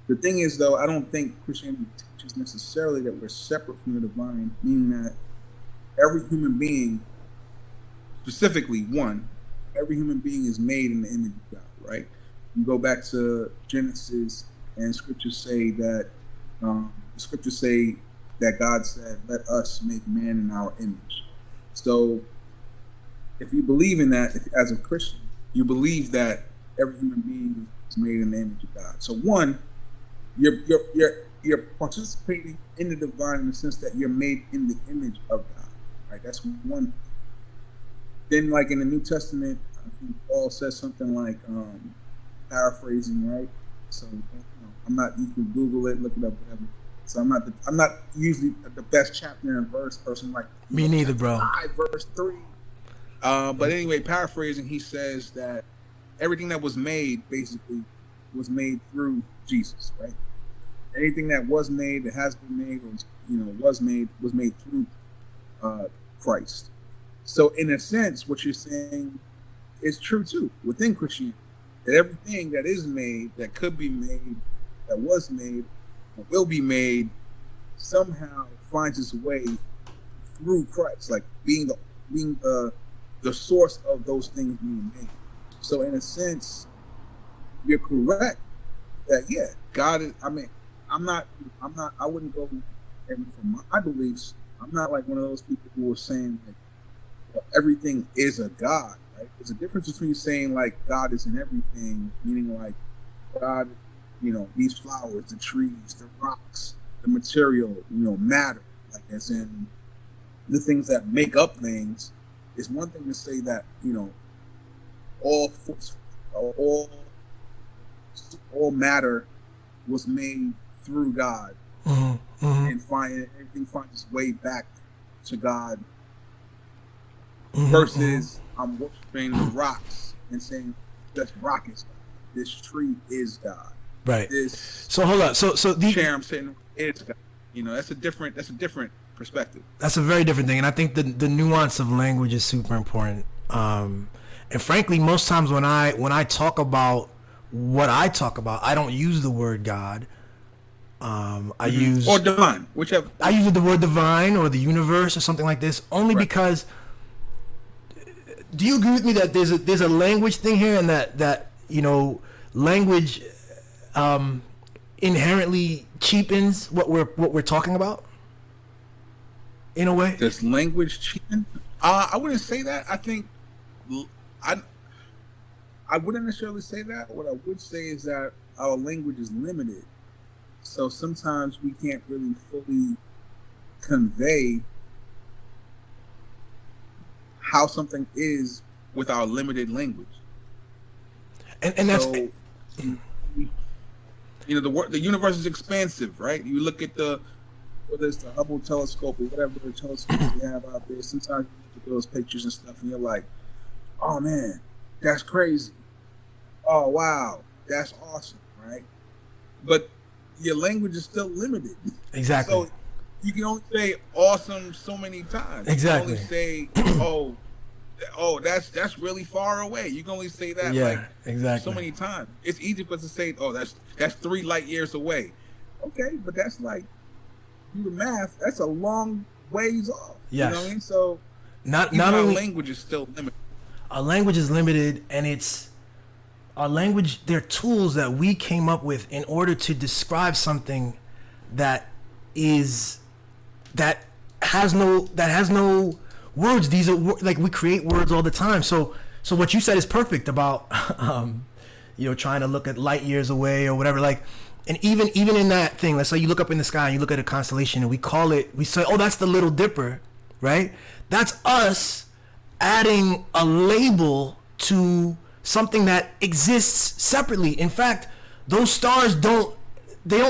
The thing is, though, I don't think Christianity teaches necessarily that we're separate from the divine, meaning that every human being, specifically one, every human being is made in the image of God, right? You go back to Genesis, and scriptures say that God said, "Let us make man in our image." So, if you believe in that, as a Christian, you believe that every human being is made in the image of God. So, one, you're participating in the divine in the sense that you're made in the image of God, right? That's one. Then, like in the New Testament, I think Paul says something like, paraphrasing, right? So, I'm not. You can Google it, look it up, whatever. So I'm not usually the best chapter and verse person. Like me neither, bro. 5 verse 3. But anyway, paraphrasing, he says that everything that was made basically was made through Jesus, right? Anything that was made, that has been made, or was made through Christ. So in a sense, what you're saying is true too within Christianity. That everything that is made, that could be made, that was made, or will be made, somehow finds its way through Christ, like being the source of those things being made. So in a sense, you're correct that God is. I mean, I wouldn't go, and from my beliefs, I'm not like one of those people who are saying that everything is a God. Right? There's a difference between saying like God is in everything, meaning like God, these flowers, the trees, the rocks, the material, matter, like as in the things that make up things. It's one thing to say that all matter was made through God, and everything finds its way back to God. Versus I'm worshiping the rocks and saying this rock is God, this tree is God, right? So hold up. So the chair I'm sitting is God. That's a different perspective. That's a very different thing, and I think the nuance of language is super important. And frankly, most times when I talk about what I talk about, I don't use the word God. I use or divine, whichever. I use the word divine or the universe or something like this, only because. Do you agree with me that there's a language thing here, and that language inherently cheapens what we're talking about in a way? Does language cheapen? I wouldn't say that. I think I wouldn't necessarily say that. What I would say is that our language is limited, so sometimes we can't really fully convey how something is with our limited language. And that's so, the universe is expansive, right? You look at whether it's the Hubble telescope or whatever the telescopes they have out there, sometimes you look at those pictures and stuff and you're like, oh man, that's crazy. Oh wow, that's awesome, right? But your language is still limited. Exactly. So you can only say awesome so many times. Exactly. You can only say, oh, that's really far away. You can only say that so many times. It's easy for us to say, oh, that's 3 light years away. Okay, but that's like, do the math, that's a long ways off. Yes. You know what I mean? So not our only language is still limited. Our language is limited, and our language, they're tools that we came up with in order to describe something that has no words. These are like, we create words all the time. So what you said is perfect about trying to look at light years away or whatever, like, and even in that thing, let's say you look up in the sky and you look at a constellation and we say, oh, that's the Little Dipper, right? That's us adding a label to something that exists separately. In fact, those stars don't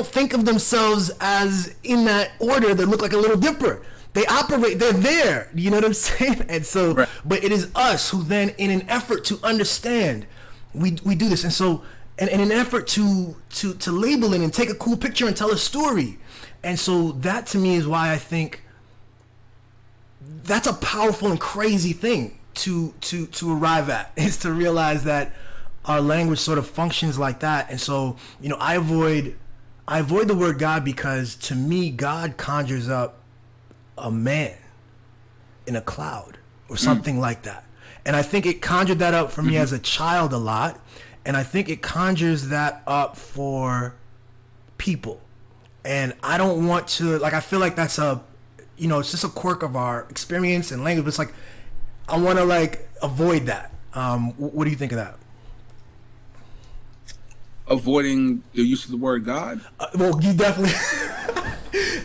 think of themselves as in that order that look like a Little Dipper. They operate, they're there. You know what I'm saying? And so, right. But it is us who then, in an effort to understand, we do this. And so, and in an effort to label it and take a cool picture and tell a story. And so that to me is why I think that's a powerful and crazy thing to arrive at, is to realize that our language sort of functions like that. And so, I avoid the word God because to me, God conjures up a man in a cloud or something like that. And I think it conjured that up for me as a child a lot. And I think it conjures that up for people. And I don't want to, like, I feel like that's it's just a quirk of our experience and language. But it's like, I want to, like, avoid that. What do you think of that? Avoiding the use of the word God? Well, you definitely...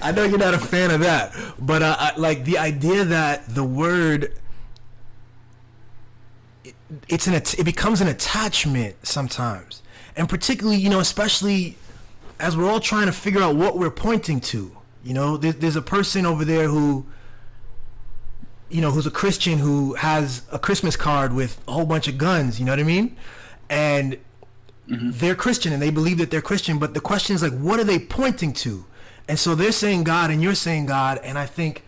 I know you're not a fan of that. But, like, the idea that the word... It becomes an attachment sometimes. And particularly, especially as we're all trying to figure out what we're pointing to. There's a person over there who... who's a Christian who has a Christmas card with a whole bunch of guns, you know what I mean? And they're Christian and they believe that they're Christian, but the question is, like, what are they pointing to? And so they're saying God and you're saying God, and I think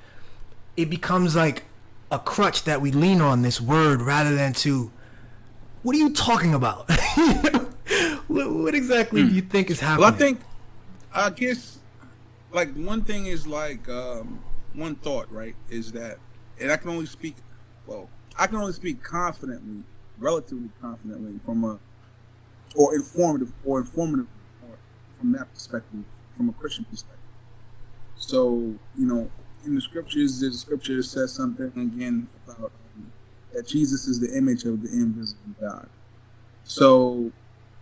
it becomes like a crutch that we lean on this word rather than to, what are you talking about? What exactly do you think is happening? Well, I guess, like, one thing is, like, one thought, right, is that, and I can only speak confidently, relatively confidently from informative from that perspective, from a Christian perspective. So, in the scriptures, there's a scripture that says something again about that Jesus is the image of the invisible God. So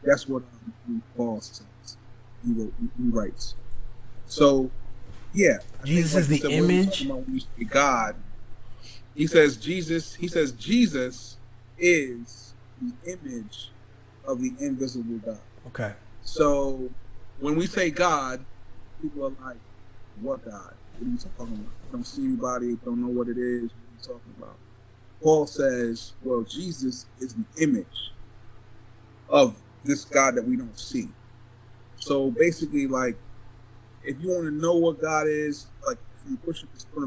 that's what Paul says. He writes. So, yeah, Jesus is the image. When you say God, he says Jesus is the image of the invisible God. Okay. So when we say God, people are like, what God? What are you talking about? Don't see anybody, don't know what it is. What are you talking about? Paul says, well, Jesus is the image of this God that we don't see. So basically, like, if you want to know what God is, like, from the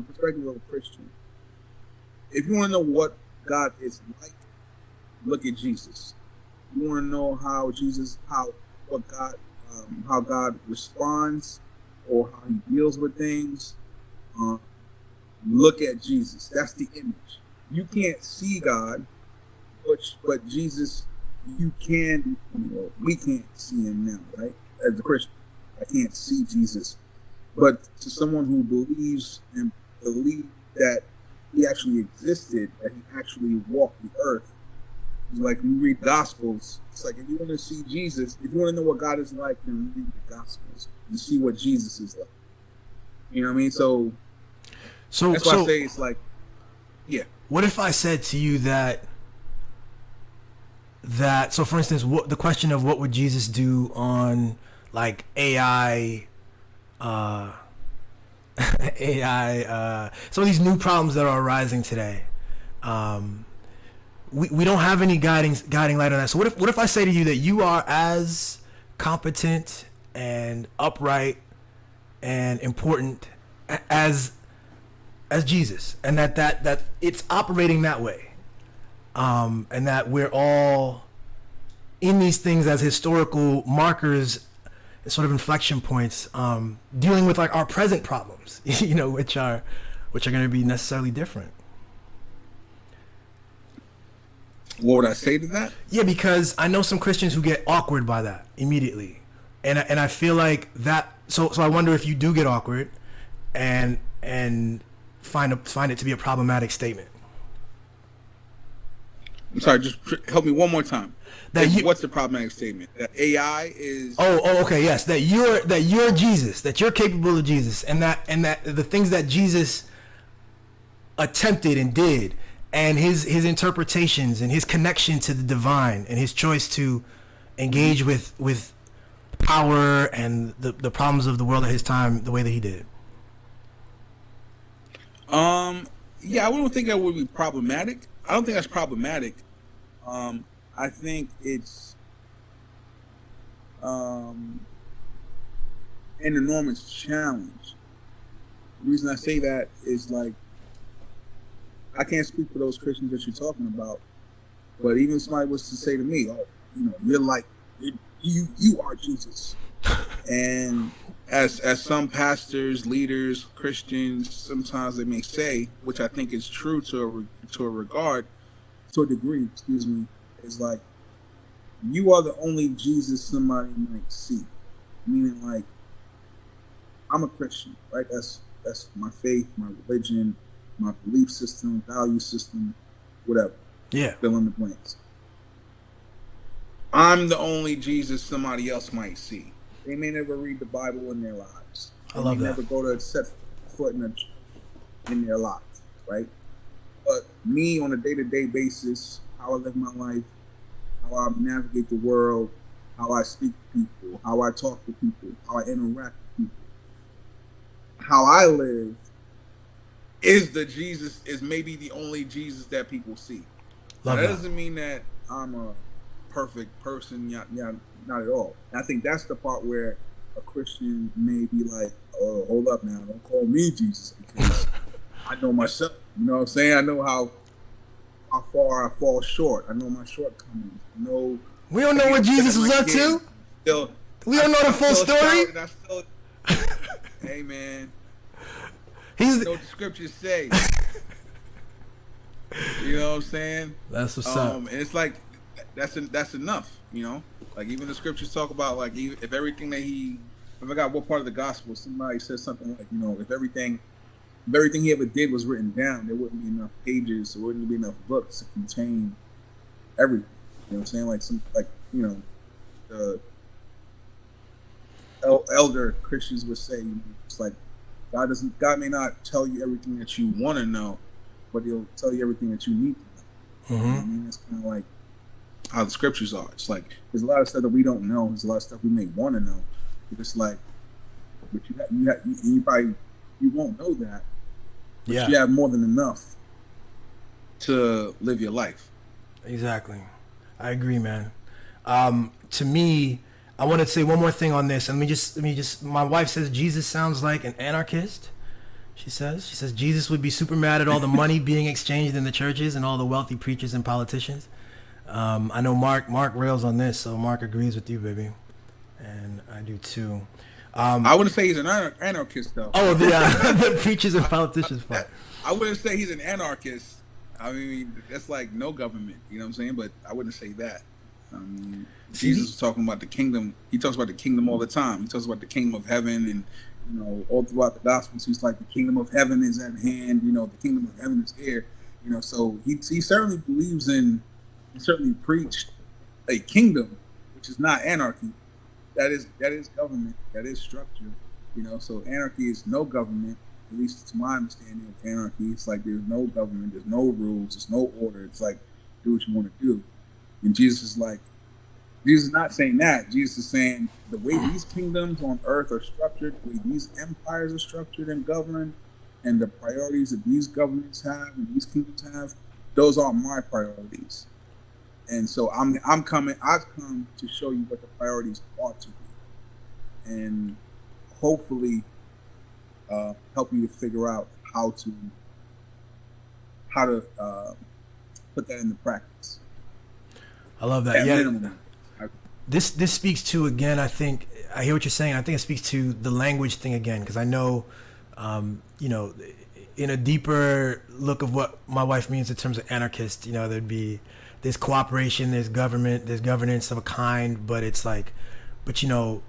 perspective of a Christian, if you want to know what God is like, look at Jesus. You want to know how God responds or how he deals with things, look at Jesus. That's the image. You can't see God, but Jesus, you can. We can't see him now, right? As a Christian, I can't see Jesus, but to someone who believes that he actually existed, that he actually walked the earth. Like, you read Gospels, it's like, if you want to see Jesus, if you want to know what God is like, then read the Gospels and see what Jesus is like. You know what I mean? So that's why I say it's like, yeah. What if I said to you that so for instance, the question of what would Jesus do on, like, AI, some of these new problems that are arising today, we don't have any guiding light on that. So what if I say to you that you are as competent and upright and important as Jesus, and that it's operating that way, and that we're all in these things as historical markers, sort of inflection points, dealing with, like, our present problems, which are going to be necessarily different. What would I say to that? Yeah, because I know some Christians who get awkward by that immediately, and I feel like that. So I wonder if you do get awkward, and find it to be a problematic statement. I'm sorry, just help me one more time. What's the problematic statement? That AI is... Oh, okay, yes. That you're Jesus, that you're capable of Jesus, and that the things that Jesus attempted and did, and his interpretations and his connection to the divine and his choice to engage with power and the problems of the world at his time the way that he did. Yeah, I wouldn't think that would be problematic. I don't think that's problematic. I think it's an enormous challenge. The reason I say that is, like, I can't speak for those Christians that you're talking about, but even if somebody was to say to me, "Oh, you're like, you are Jesus," and as some pastors, leaders, Christians, sometimes they may say, which I think is true to a regard, to a degree, excuse me, is like you are the only Jesus somebody might see. Meaning, like, I'm a Christian, right? That's my faith, my religion, my belief system, value system, whatever. Yeah. Fill in the blanks. I'm the only Jesus somebody else might see. They may never read the Bible in their lives. I love that. that. Never go to set foot in their lives, right? But me, on a day-to-day basis, how I live my life, how I navigate the world, how I speak to people, how I talk to people, how I interact with people, how I live is maybe the only Jesus that people see. Love that that. Doesn't mean that I'm a perfect person, yeah, not at all. And I think that's the part where a Christian may be like, oh, hold up now, don't call me Jesus, because I know myself. You know what I'm saying? I know how far I fall short. I know my shortcomings. I know. We don't know what Jesus was up to. We don't know the full story. Hey man, He's know what the scriptures say. You know what I'm saying? That's what's up. And it's like that's enough. You know, like even the scriptures talk about like if everything that I forgot what part of the gospel, somebody says something like, you know, if everything he ever did was written down, there wouldn't be enough pages, there wouldn't be enough books to contain everything. You know what I'm saying? Like you know, the elder Christians would say, you know, it's like God may not tell you everything that you want to know, but He'll tell you everything that you need to know. You know what I mean, it's kind of like how the scriptures are. It's like there's a lot of stuff that we don't know. There's a lot of stuff we may want to know. But it's like, but you won't know that. But Yeah. You have more than enough to live your life. Exactly. I agree, man. To me, I want to say one more thing on this. Let me just. My wife says Jesus sounds like an anarchist. She says Jesus would be super mad at all the money being exchanged in the churches and all the wealthy preachers and politicians. I know Mark rails on this, so Mark agrees with you, baby, and I do too. I wouldn't say he's an anarchist, though. Oh, the preachers and politicians part. I wouldn't say he's an anarchist. I mean, that's like no government, you know what I'm saying? But I wouldn't say that. I mean, Jesus was talking about the kingdom. He talks about the kingdom all the time. He talks about the kingdom of heaven, and you know, all throughout the Gospels, he's like, the kingdom of heaven is at hand. You know, the kingdom of heaven is here. You know, so he certainly believes in. He certainly preached a kingdom, which is not anarchy. That is government. That is structure. You know, so anarchy is no government. At least to my understanding of anarchy, it's like there's no government, there's no rules, there's no order. It's like do what you want to do. And Jesus is not saying that. Jesus is saying the way these kingdoms on earth are structured, the way these empires are structured and governed, and the priorities that these governments have and these kingdoms have, those are my priorities. And so I've come to show you what the priorities ought to be, and hopefully help you to figure out how to put that into practice. I love that. This speaks to, again, I think I hear what you're saying. I think it speaks to the language thing again, because I know, you know, in a deeper look of what my wife means in terms of anarchist, you know, there's cooperation, there's government, there's governance of a kind, but it's like, but you know,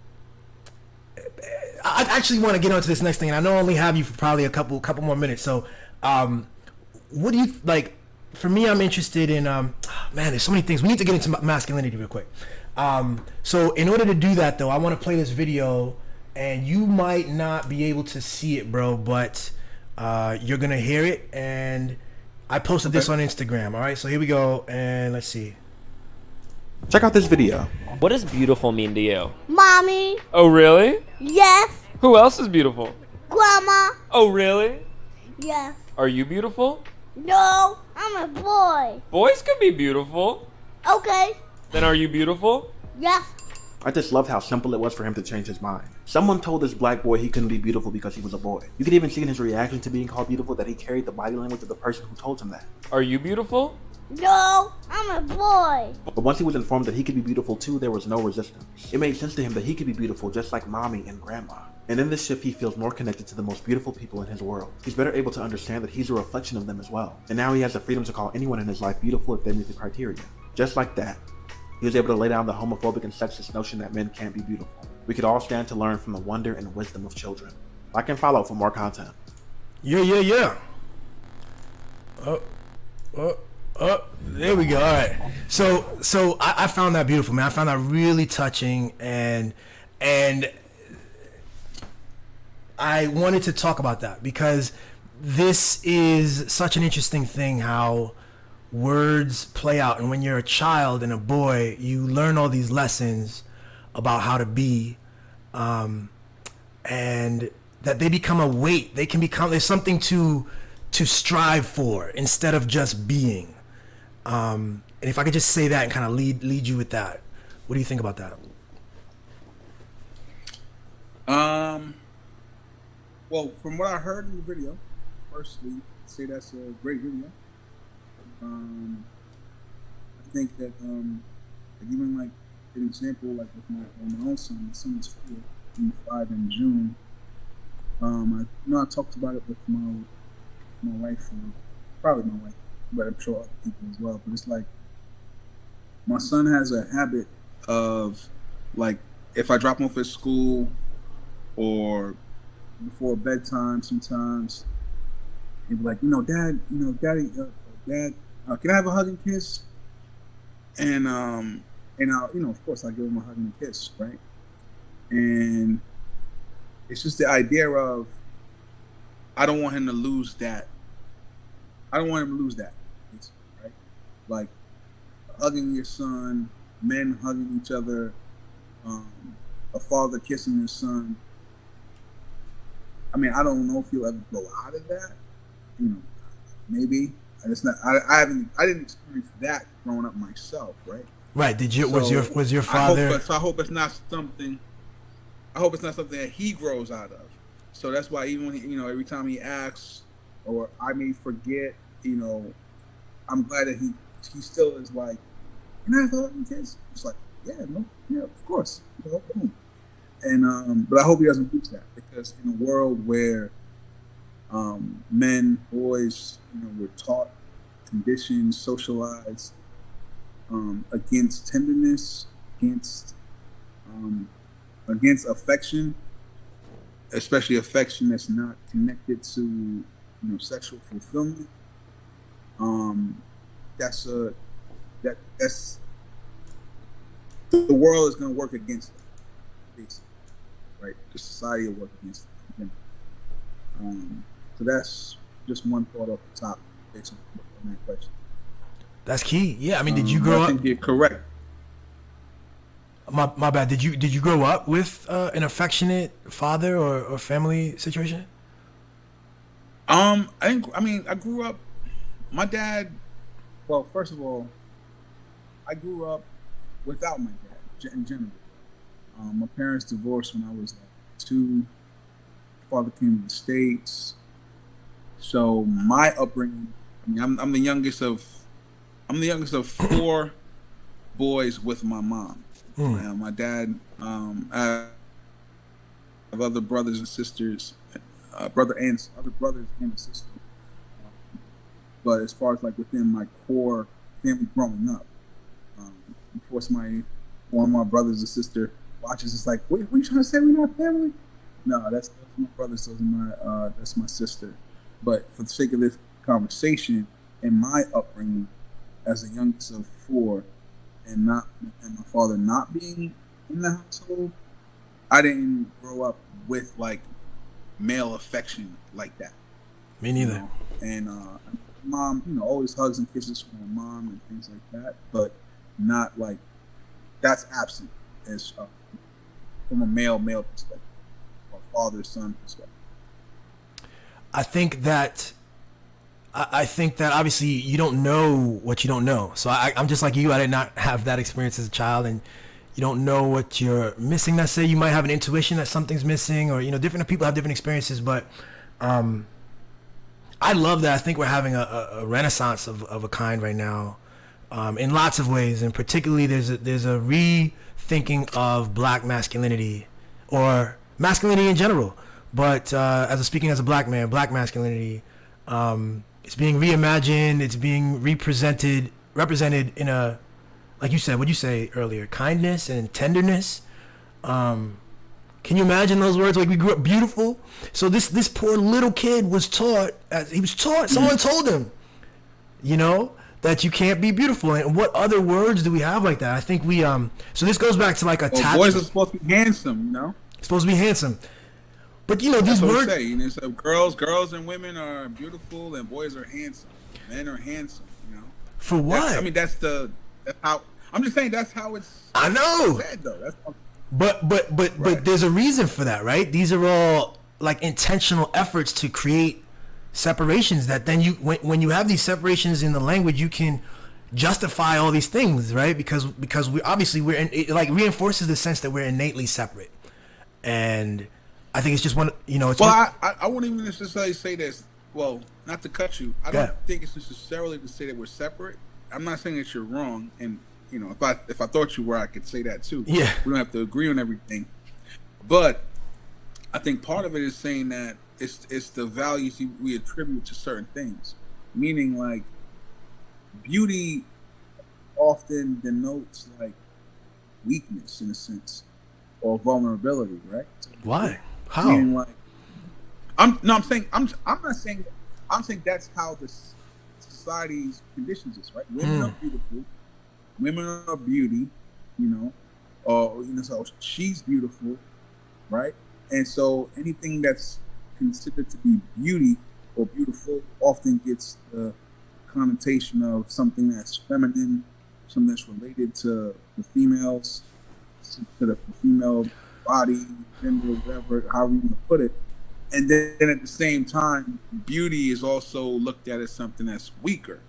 I actually want to get onto this next thing, and I know I only have you for probably a couple more minutes. So, what do you like? For me, I'm interested in man. There's so many things. We need to get into masculinity real quick. So, in order to do that, though, I want to play this video, and you might not be able to see it, bro, but you're gonna hear it. And I posted this on Instagram. All right, so here we go, and let's see. Check out this video. What does beautiful mean to you? Mommy. Oh, really? Yes. Who else is beautiful? Grandma. Oh, really? Yes. Are you beautiful? No, I'm a boy. Boys can be beautiful. Okay. Then are you beautiful? Yes. I just loved how simple it was for him to change his mind. Someone told this black boy he couldn't be beautiful because he was a boy. You could even see in his reaction to being called beautiful that he carried the body language of the person who told him that. Are you beautiful? No, I'm a boy. But once he was informed that he could be beautiful too, there was no resistance. It made sense to him that he could be beautiful just like mommy and grandma. And in this shift, he feels more connected to the most beautiful people in his world. He's better able to understand that he's a reflection of them as well. And now he has the freedom to call anyone in his life beautiful if they meet the criteria. Just like that, he was able to lay down the homophobic and sexist notion that men can't be beautiful. We could all stand to learn from the wonder and wisdom of children. Like and follow for more content. Yeah. There we go. All right. So I found that beautiful, man. I found that really touching, and I wanted to talk about that because this is such an interesting thing, how words play out. And when you're a child and a boy, you learn all these lessons about how to be, and that they become a weight. They can become, there's something to strive for instead of just being. And if I could just say that and kind of lead you with that, what do you think about that? Well, from what I heard in the video, firstly, I'd say that's a great video. I think that even like an example, like with my own son, my son is 5 in June. I talked about it with my wife, probably my wife, but I'm sure other people as well. But it's like my son has a habit of, like, if I drop him off at school or before bedtime, sometimes he'd be like, Dad, Daddy, Dad, can I have a hug and kiss? And I'll, of course, I give him a hug and a kiss, right? And it's just the idea of, I don't want him to lose that. Basically, right? Like hugging your son, men hugging each other, a father kissing his son. I mean, I don't know if you'll ever grow out of that. Maybe. I didn't experience that growing up myself, right? Right. Was your father? I hope it's not something. I hope it's not something that he grows out of. So that's why even when every time he asks, or I may forget, I'm glad that he still is like, can I have a hug and kiss? It's like, yeah, of course. Boom. And but I hope he doesn't lose that, because in a world where men, boys, were taught, conditioned, socialized against tenderness, against affection, especially affection that's not connected to sexual fulfillment. That's the world is going to work against it, basically, right? The society will work against it. So that's just one thought off the top based on that question. That's key. Yeah, I mean, did you grow up? I think you're correct. My bad. Did you grow up with an affectionate father or family situation? I grew up. My dad. Well, first of all, I grew up without my dad in general. My parents divorced when I was like 2. Father came to the States. So my upbringing. I mean, I'm the youngest of 4 boys with my mom. My dad, I have other brothers and sisters, other brothers and a sister. But as far as like within my core family growing up, of course, one of my brothers and sister watches. It's like, what are you trying to say? We're not family? No, that's my brother. So that's my sister. But for the sake of this conversation, in my upbringing as the youngest of 4. And my father not being in the household, I didn't grow up with like male affection like that. Me neither. And mom, always hugs and kisses from my mom and things like that, but not like that's absent as from a male perspective or father-son perspective. I think that obviously you don't know what you don't know. So I'm just like you. I did not have that experience as a child, and you don't know what you're missing. Let's say you might have an intuition that something's missing, or different people have different experiences. But I love that. I think we're having a renaissance of a kind right now, in lots of ways, and particularly there's a rethinking of black masculinity, or masculinity in general. But speaking as a black man, black masculinity, it's being reimagined. It's being represented in a, like you said, what you say earlier, kindness and tenderness. Can you imagine those words? Like, we grew up beautiful. So this poor little kid was taught. Someone told him, that you can't be beautiful. And what other words do we have like that? I think we so this goes back to like a boys are supposed to be handsome, Supposed to be handsome. But these that's what words we say. So girls and women are beautiful and boys are handsome. Men are handsome, For what? That's how I'm just saying that's how it's I know. said though. That's how, But there's a reason for that, right? These are all like intentional efforts to create separations that then when you have these separations in the language, you can justify all these things, right? Because we obviously it like reinforces the sense that we're innately separate. And I think it's just one, it's I wouldn't even necessarily say this. Well, not to cut you, I don't think it's necessarily to say that we're separate. I'm not saying that you're wrong, and if I thought you were, I could say that too. Yeah, we don't have to agree on everything, but I think part of it is saying that it's the values we attribute to certain things, meaning like beauty often denotes like weakness in a sense or vulnerability, right? Why? How? Meaning like I'm not saying that's how the society's conditions is, right? Women are beautiful, women are beauty, so she's beautiful, right? And so anything that's considered to be beauty or beautiful often gets the connotation of something that's feminine, something that's related to the females, to the female body, gender, whatever, however you want to put it. And then at the same time, beauty is also looked at as something that's weaker.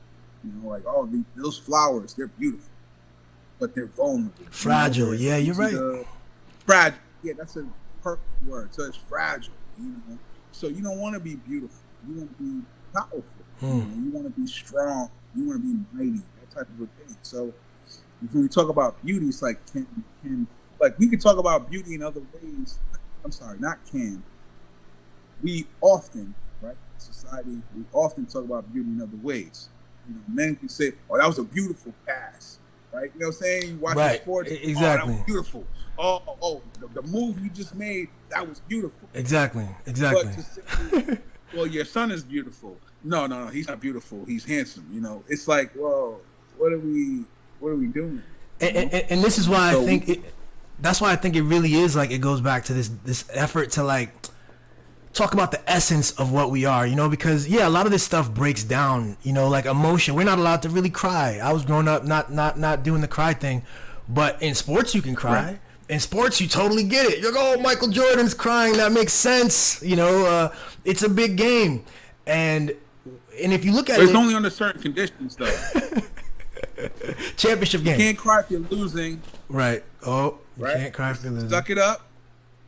Like, those flowers, they're beautiful, but they're vulnerable. Fragile, yeah, you're right. Fragile, yeah, that's a perfect word. So it's fragile, So you don't want to be beautiful. You want to be powerful. You want to be strong. You want to be mighty, that type of a thing. So when we talk about beauty, it's like, we could talk about beauty in other ways. I'm sorry, not can. We often, right, society, we often talk about beauty in other ways. Men can say, "Oh, that was a beautiful pass," right? You know what I'm saying? You watch the sports, exactly. "Oh, that was beautiful." The move you just made, that was beautiful. Exactly. But to say, well, your son is beautiful. No, he's not beautiful. He's handsome. It's like, whoa, what are we doing? And this is why I think that's why I think it really is like it goes back to this effort to like talk about the essence of what we are, because a lot of this stuff breaks down, like emotion. We're not allowed to really cry. I was growing up not doing the cry thing, but in sports you can cry. Right. In sports you totally get it. You're like, oh, Michael Jordan's crying, that makes sense. It's a big game, and if you look at it's only under certain conditions though. Championship game. You can't cry if you're losing. Right. Oh, you can't cry if you're losing. Suck it up.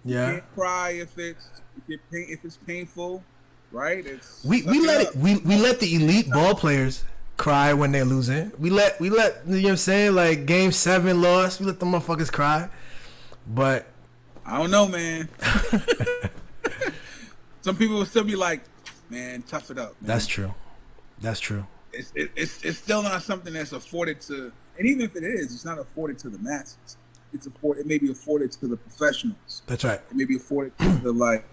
Yeah. You can't cry if it's painful, right? We let the elite ball players cry when they're losing. We let you know what I'm saying, like Game 7 loss. We let the motherfuckers cry, but I don't know, man. Some people will still be like, man, tough it up, man. That's true. It's still not something that's afforded to, and even if it is, it's not afforded to the masses. It may be afforded to the professionals. That's right. It may be afforded to the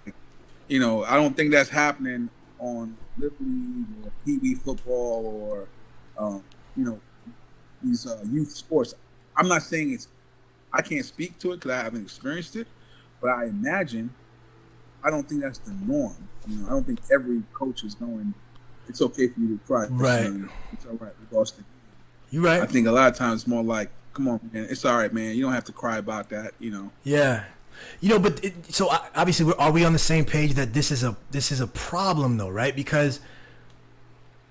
I don't think that's happening on Little League or Pee Wee football or these youth sports. I'm not saying I can't speak to it because I haven't experienced it, but I don't think that's the norm. I don't think every coach is going, it's okay for you to cry. Right. It's all right. We lost the game. You're right. I think a lot of times it's more like, come on, man, it's all right, man. You don't have to cry about that, Yeah. But so obviously, are we on the same page that this is a problem though, right? Because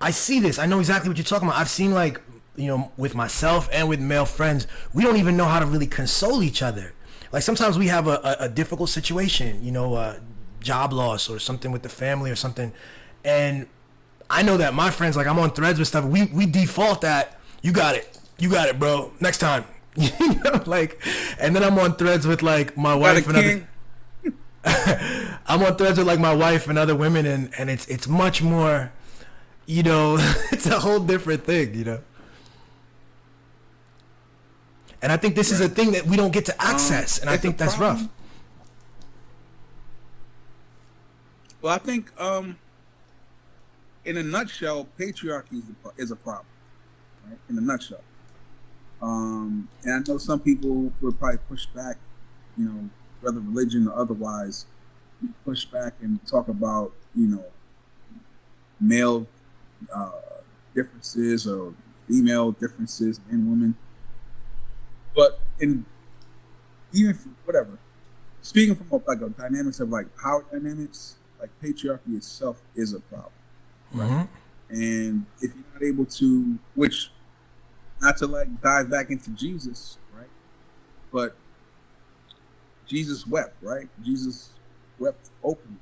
I see this. I know exactly what you're talking about. I've seen with myself and with male friends, we don't even know how to really console each other. Like sometimes we have a difficult situation, job loss or something with the family or something, and I know that my friends, like I'm on threads with stuff, we default at, you got it, bro, next time. And then I'm on threads with like my wife and other I'm on threads with like my wife and other women, and it's much more, you know, it's a whole different thing, you know. And I think this is a thing that we don't get to access, and I think that's rough. Well, I think, in a nutshell, patriarchy is a problem, right? In a nutshell. And I know some people would probably push back, you know, whether religion or otherwise, push back and talk about, you know, male differences or female differences in women. But whatever, speaking from like a dynamics of like power dynamics, like patriarchy itself is a problem, right? Mm-hmm. And if you're not able to, which, not to like dive back into Jesus, right? But Jesus wept, right? Jesus wept openly,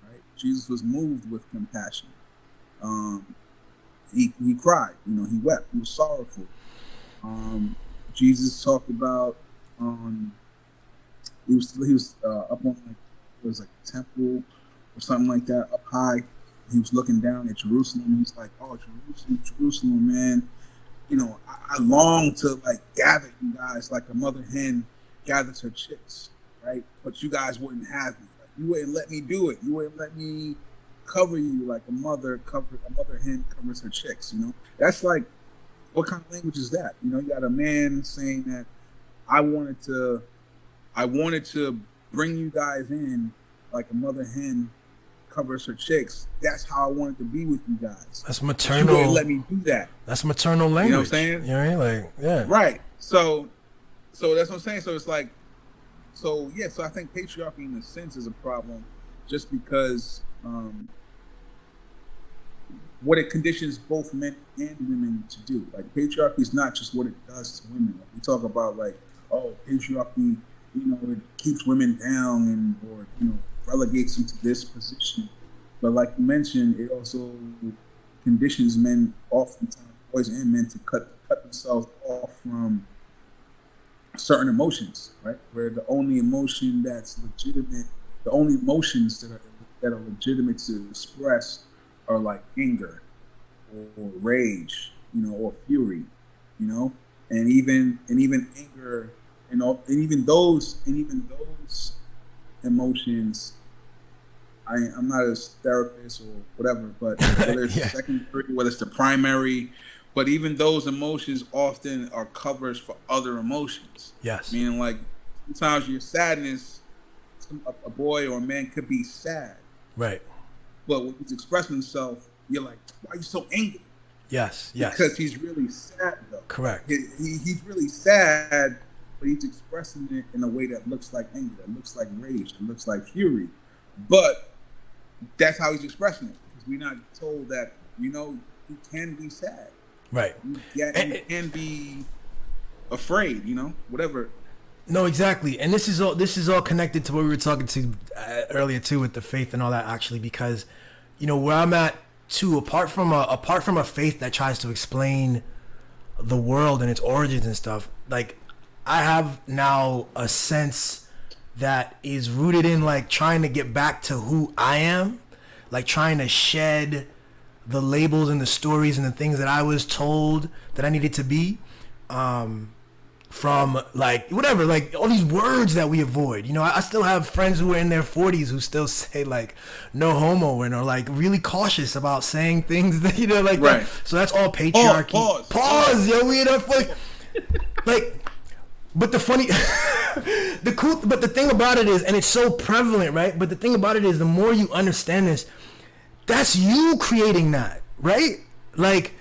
right? Jesus was moved with compassion. He cried, you know, he wept, he was sorrowful. Jesus talked about he was up on like, it was like a temple or something like that, up high. He was looking down at Jerusalem. He's like, "Oh, Jerusalem, Jerusalem, man! You know, I long to like gather you guys like a mother hen gathers her chicks, right? But you guys wouldn't have me. Like, you wouldn't let me do it. You wouldn't let me cover you like a mother hen covers her chicks. You know, that's like." What kind of language is that? You know, you got a man saying that I wanted to bring you guys in like a mother hen covers her chicks. That's how I wanted to be with you guys. That's maternal. But you wouldn't let me do that. That's maternal language. You know what I'm saying? You know what I mean? Like, yeah. Right. So that's what I'm saying. So it's like, so I think patriarchy in a sense is a problem just because what it conditions both men and women to do. Like patriarchy is not just what it does to women. Like we talk about like, oh, patriarchy, you know, it keeps women down or you know, relegates them to this position. But like you mentioned, it also conditions men, oftentimes boys and men, to cut themselves off from certain emotions, right? Where the only emotion that's legitimate, the only emotions that are legitimate to express are like anger or rage, you know, or fury, you know, and even anger, and even those emotions. I'm not a therapist or whatever, but whether it's the secondary, whether it's the primary, but even those emotions often are covers for other emotions. Yes. Meaning like sometimes your sadness, a boy or a man could be sad. Right. But when he's expressing himself, you're like, why are you so angry? Yes. Because he's really sad, though. Correct. He's really sad, but he's expressing it in a way that looks like anger, that looks like rage, that looks like fury. But that's how he's expressing it. Because we're not told that, you know, you can be sad. Right. You can be afraid, you know, whatever. No, exactly. And this is all connected to what we were talking to earlier too, with the faith and all that, actually, because, you know, where I'm at too, apart from a faith that tries to explain the world and its origins and stuff, like I have now a sense that is rooted in like trying to get back to who I am, like trying to shed the labels and the stories and the things that I was told that I needed to be. From like whatever, like all these words that we avoid. You know, I still have friends who are in their 40s who still say like no homo and are like really cautious about saying things that, you know, like right. That. So that's all patriarchy. Pause. Yo, we enough like but the funny but the thing about it is, and it's so prevalent, right? But the thing about it is, the more you understand this, that's you creating that, right? Like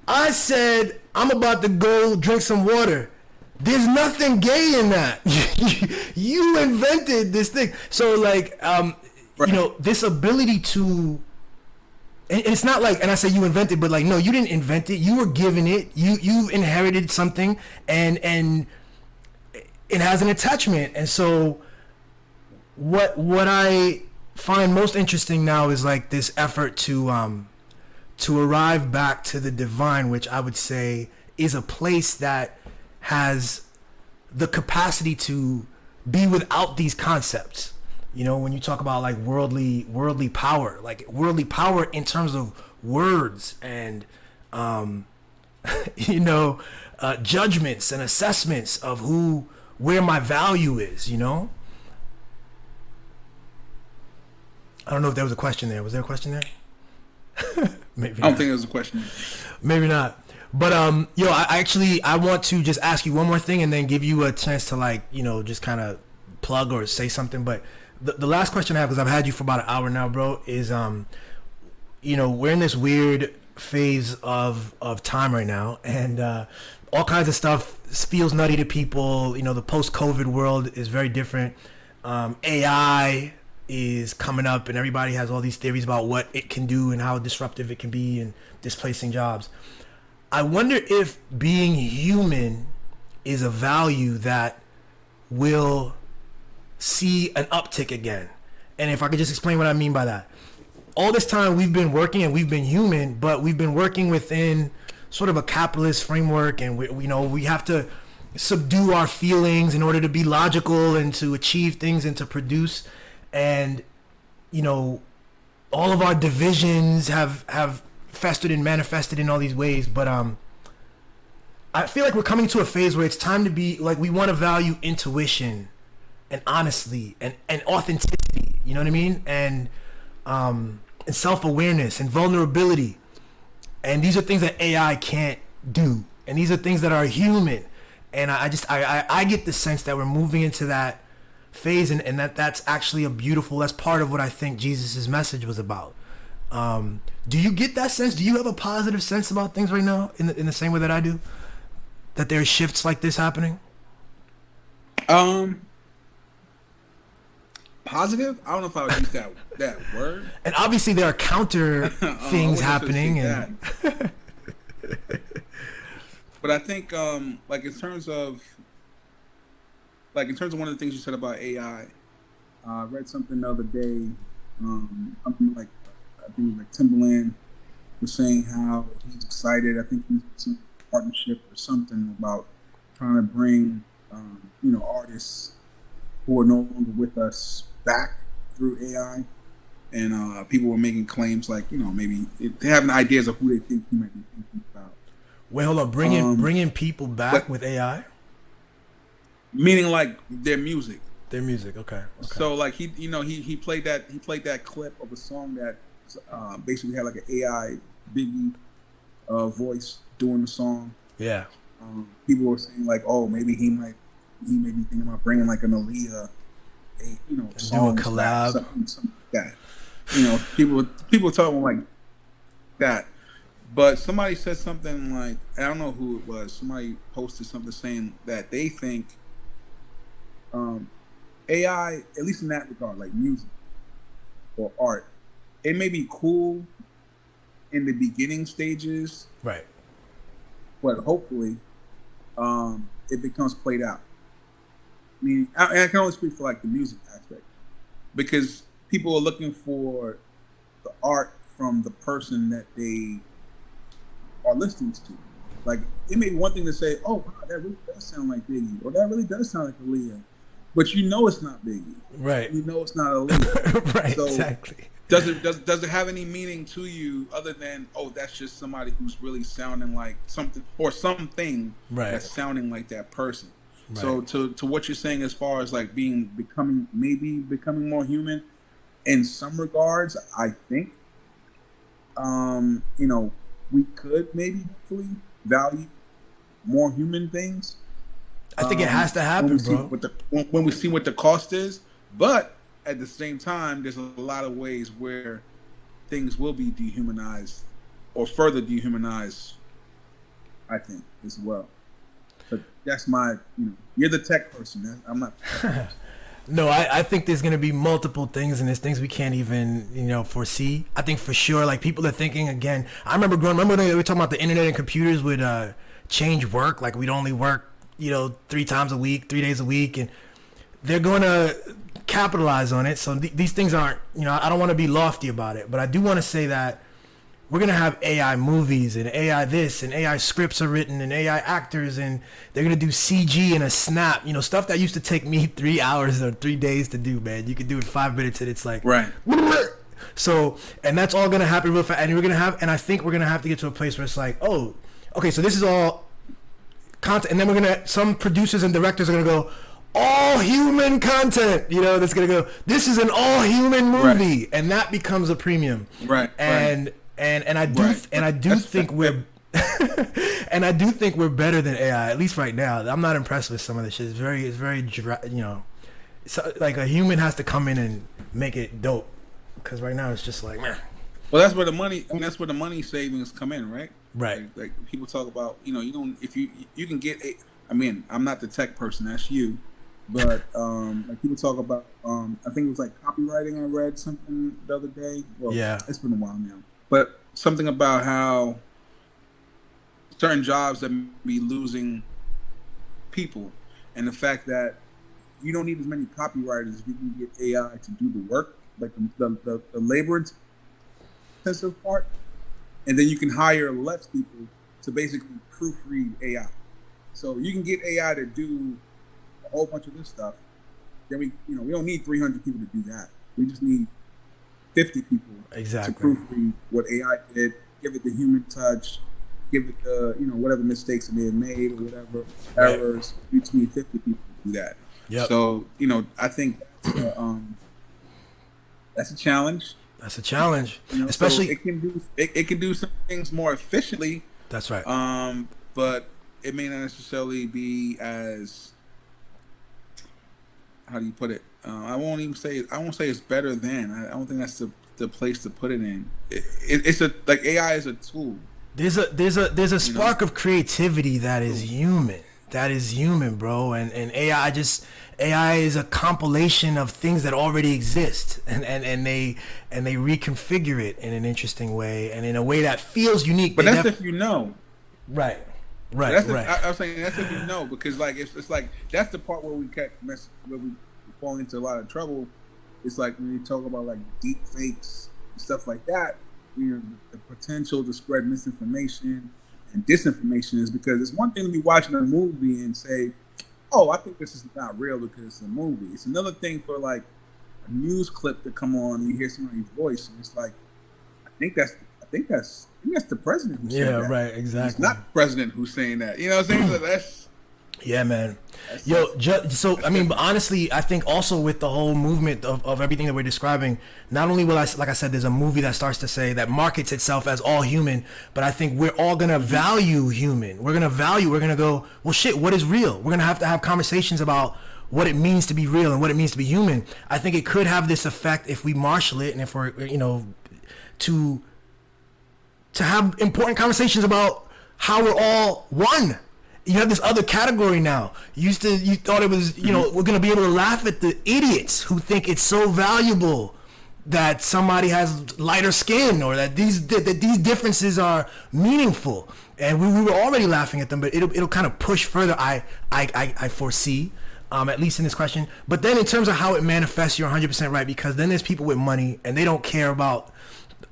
I said, I'm about to go drink some water. There's nothing gay in that. You invented this thing. So like, you know, this ability to, and it's not like, and I say you invented, but like, no, you didn't invent it. You were given it. You inherited something, and it has an attachment. And so what I find most interesting now is like this effort to arrive back to the divine, which I would say is a place that has the capacity to be without these concepts. when you talk about like worldly power, in terms of words and judgments and assessments of where my value is. I don't know if there was a question there. Was there a question there? Maybe I don't not. think there's a question. Maybe not. But I want to just ask you one more thing and then give you a chance to just kind of plug or say something. But the last question I have, because I've had you for about an hour now, bro, is we're in this weird phase of time right now, and all kinds of stuff feels nutty to people. The post-COVID world is very different. AI is coming up, and everybody has all these theories about what it can do and how disruptive it can be and displacing jobs. I wonder if being human is a value that will see an uptick again. And if I could just explain what I mean by that. All this time we've been working and we've been human, but we've been working within sort of a capitalist framework, and we have to subdue our feelings in order to be logical and to achieve things and to produce. And all of our divisions have festered and manifested in all these ways. But I feel like we're coming to a phase where it's time to be like, we want to value intuition and honesty and authenticity, you know what I mean? And self-awareness and vulnerability. And these are things that AI can't do. And these are things that are human. And I get the sense that we're moving into that phase, and that's actually that's part of what I think Jesus's message was about. Do you get that sense? Do you have a positive sense about things right now in the same way that I do? That there's shifts like this happening? Positive? I don't know if I would use that word. And obviously there are counter things happening. But I think in terms of one of the things you said about AI, I read something the other day. Something like, I think it was like Timberland was saying how he's excited. I think he's some partnership or something about trying to bring artists who are no longer with us back through AI. And people were making claims like, maybe they have ideas of who they think he might be thinking about. Wait, hold on. Bringing people back with AI? Meaning like their music. Their music, okay. So like he played that clip of a song that basically had like an AI Biggie voice doing the song. Yeah. People were saying like, oh, maybe he may be thinking about bringing like an Aaliyah, song, do a collab, something like that. People talking like that. But somebody said something like, I don't know who it was. Somebody posted something saying that they think AI, at least in that regard, like music or art, it may be cool in the beginning stages, right? But hopefully, it becomes played out. I mean, I can only speak for like the music aspect, because people are looking for the art from the person that they are listening to. Like, it may be one thing to say, "Oh, wow, that really does sound like Biggie," or "That really does sound like Aaliyah," but it's not Biggie, right? It's not Aaliyah, right? So exactly. Does it have any meaning to you other than, oh, that's just somebody who's really sounding like something or something that's sounding like that person? Right. So to what you're saying as far as like becoming more human, in some regards, I think, we could maybe hopefully value more human things. I think it has to happen, when we see what the cost is. But at the same time, there's a lot of ways where things will be dehumanized or further dehumanized, I think, as well. But that's my, you're the tech person. I'm not. No, I think there's going to be multiple things, and there's things we can't even, foresee. I think for sure, like, people are thinking again. I remember when we were talking about the internet and computers would change work. Like, we'd only work, 3 times a week, 3 days a week, and they're going to capitalize on it. So these things aren't, I don't want to be lofty about it, but I do want to say that we're gonna have AI movies and AI this and AI scripts are written and AI actors, and they're gonna do CG in a snap. You know, stuff that used to take me 3 hours or 3 days to do, man. You could do it in 5 minutes, and it's like Right. So, and that's all gonna happen real fast. And I think we're gonna have to get to a place where it's like, oh, okay, so this is all content, and then some producers and directors are gonna go, all human content, you know, that's gonna go, this is an all human movie, Right. and that becomes a premium. Right. And I do Right. and I do That's- think we're and I do think we're better than AI, at least right now. I'm not impressed with some of this shit. It's very you know, so, like a human has to come in and make it dope, because right now it's just like, man. Well, that's where the money. I mean, that's where the money savings come in, right? Right. Like people talk about, you know, you don't if you can get a. I mean, I'm not the tech person. That's you. But like people talk about, I think it was like copywriting. I read something the other day. Well, Yeah. it's been a while now. But something about how certain jobs that may be losing people, and the fact that you don't need as many copywriters if you can get AI to do the work, like the labor intensive part, and then you can hire less people to basically proofread AI. So you can get AI to do a whole bunch of this stuff. Then we don't need 300 people to do that. We just need 50 people Exactly. to proofread what AI did, give it the human touch, give it the, you know, whatever mistakes it may have made or whatever errors. We just need 50 people to do that. Yep. So, you know, I think that's a challenge. That's a challenge, You know, especially. so it can do some things more efficiently, That's right. but it may not necessarily be as, how do you put it? I won't say it's better than. I don't think that's the place to put it in. It's like AI is a tool. There's a spark of creativity that is human. That is human, bro. And AI is a compilation of things that already exist, and they reconfigure it in an interesting way and in a way that feels unique. But that's if you know. Right. I was saying that's if you know, because like it's like that's the part where we where we fall into a lot of trouble. It's like when you talk about like deep fakes and stuff like that. You know, the potential to spread misinformation and disinformation is because it's one thing to be watching a movie and say, "Oh, I think this is not real because it's a movie." It's another thing for like a news clip to come on and you hear somebody's voice and it's like, I think that's the president who said that. Yeah, right, exactly. It's not the president who's saying that. You know what I'm saying? So that's Yeah, man. Yo, so I mean, but honestly, I think also with the whole movement of everything that we're describing, not only will like I said, there's a movie that starts to say that markets itself as all human, but I think we're all gonna value human. We're gonna go, well, shit, what is real? We're gonna have conversations about what it means to be real and what it means to be human. I think it could have this effect if we marshal it and if we're, you know, to have important conversations about how we're all one. You have this other category now. You thought it was, you know, we're gonna be able to laugh at the idiots who think it's so valuable that somebody has lighter skin or that these differences are meaningful. And we were already laughing at them, but it'll kind of push further. I foresee, at least in this question. But then in terms of how it manifests, you're 100% right, because then there's people with money and they don't care about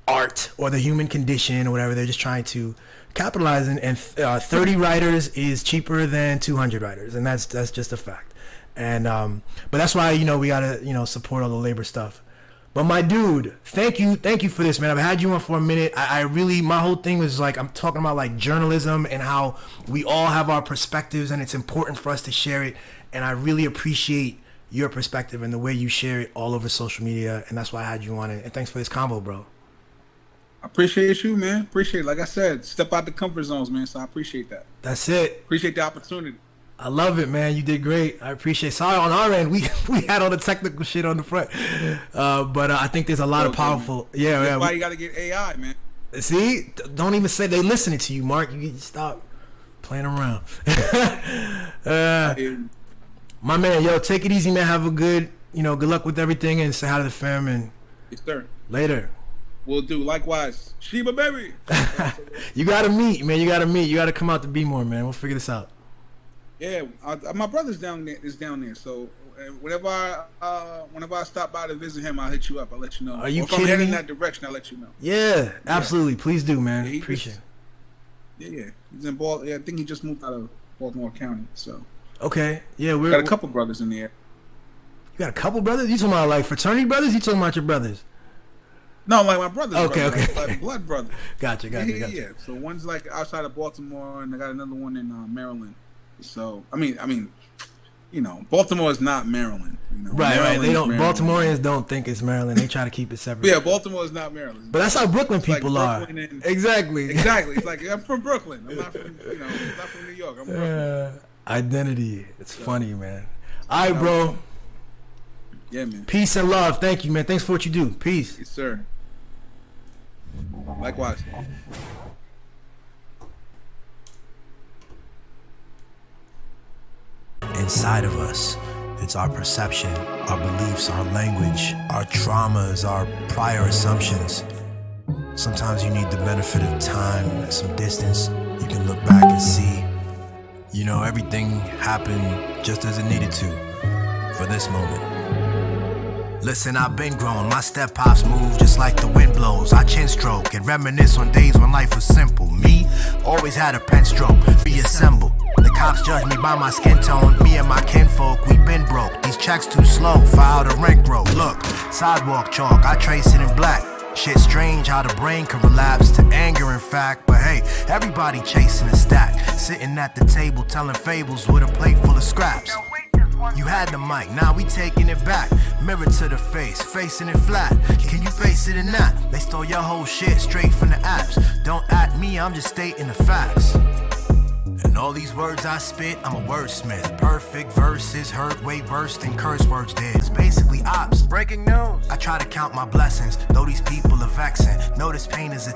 art or the human condition or whatever. They're just trying to capitalize, and 30 writers is cheaper than 200 writers, and that's just a fact. And but that's why, you know, we gotta, you know, support all the labor stuff. But my dude, thank you for this, man. I've had you on for a minute. I really, my whole thing was like, I'm talking about like journalism and how we all have our perspectives and it's important for us to share it. And I really appreciate your perspective and the way you share it all over social media. And that's why I had you on it. And thanks for this convo, bro. I appreciate you, man. Appreciate it. Like I said, step out the comfort zones, man. So I appreciate that. That's it. Appreciate the opportunity. I love it, man. You did great. I appreciate it. Sorry, on our end, we had all the technical shit on the front. But I think there's a lot of powerful... Man. Yeah, That's why you got to get AI, man. See? Don't even say they listening to you, Mark. You stop playing around. My man, yo, take it easy, man. Have a good luck with everything, and say hi to the fam, and yes, sir. Later. We'll do. Likewise. Sheba, baby. You got to meet, man. You got to come out to Be More, man. We'll figure this out. Yeah, my brother's down there. So And whenever I stop by to visit him, I'll hit you up. I'll let you know. Are you or if I'm kidding heading me? in that direction, I'll let you know. Yeah, absolutely. Please do, man. Yeah, Appreciate it. Yeah. He's in Baltimore. Yeah, I think he just moved out of Baltimore County. So Okay. Yeah, got a couple brothers in there. You got a couple brothers? You talking about like fraternity brothers? You talking about your brothers? No, like my brother's Okay, brother, okay. like blood brother. Gotcha. Yeah. So one's like outside of Baltimore, and I got another one in Maryland. So I mean, you know, Baltimore is not Maryland. You know, Right. They don't. Maryland. Baltimoreans don't think it's Maryland. They try to keep it separate. Yeah, Baltimore is not Maryland. But that's how Brooklyn It's like people are. Brooklyn and- Exactly. It's like I'm from Brooklyn. I'm not from not from New York. I'm Brooklyn. Identity. It's funny, man. All right, bro. Yeah, man. Peace and love. Thank you, man. Thanks for what you do. Peace. Yes, sir. Likewise. Inside of us, it's our perception, our beliefs, our language, our traumas, our prior assumptions. Sometimes you need the benefit of time and some distance. You can look back and see, you know, everything happened just as it needed to for this moment. Listen, I've been grown, my step pops move just like the wind blows. I chin stroke and reminisce on days when life was simple. Me, always had a pen stroke, reassemble. The cops judge me by my skin tone. Me and my kinfolk, we been broke. These checks too slow, file the rent grow. Look, sidewalk chalk, I trace it in black. Shit strange how the brain can relapse to anger in fact. But hey, everybody chasing a stack. Sitting at the table telling fables with a plate full of scraps. You had the mic, now we taking it back. Mirror to the face, facing it flat. Can you face it or not? They stole your whole shit straight from the apps. Don't at me, I'm just stating the facts. And all these words I spit, I'm a wordsmith. Perfect verses, hurt way worse than curse words did. It's basically ops. Breaking news. I try to count my blessings, though these people are vexing. Notice pain is a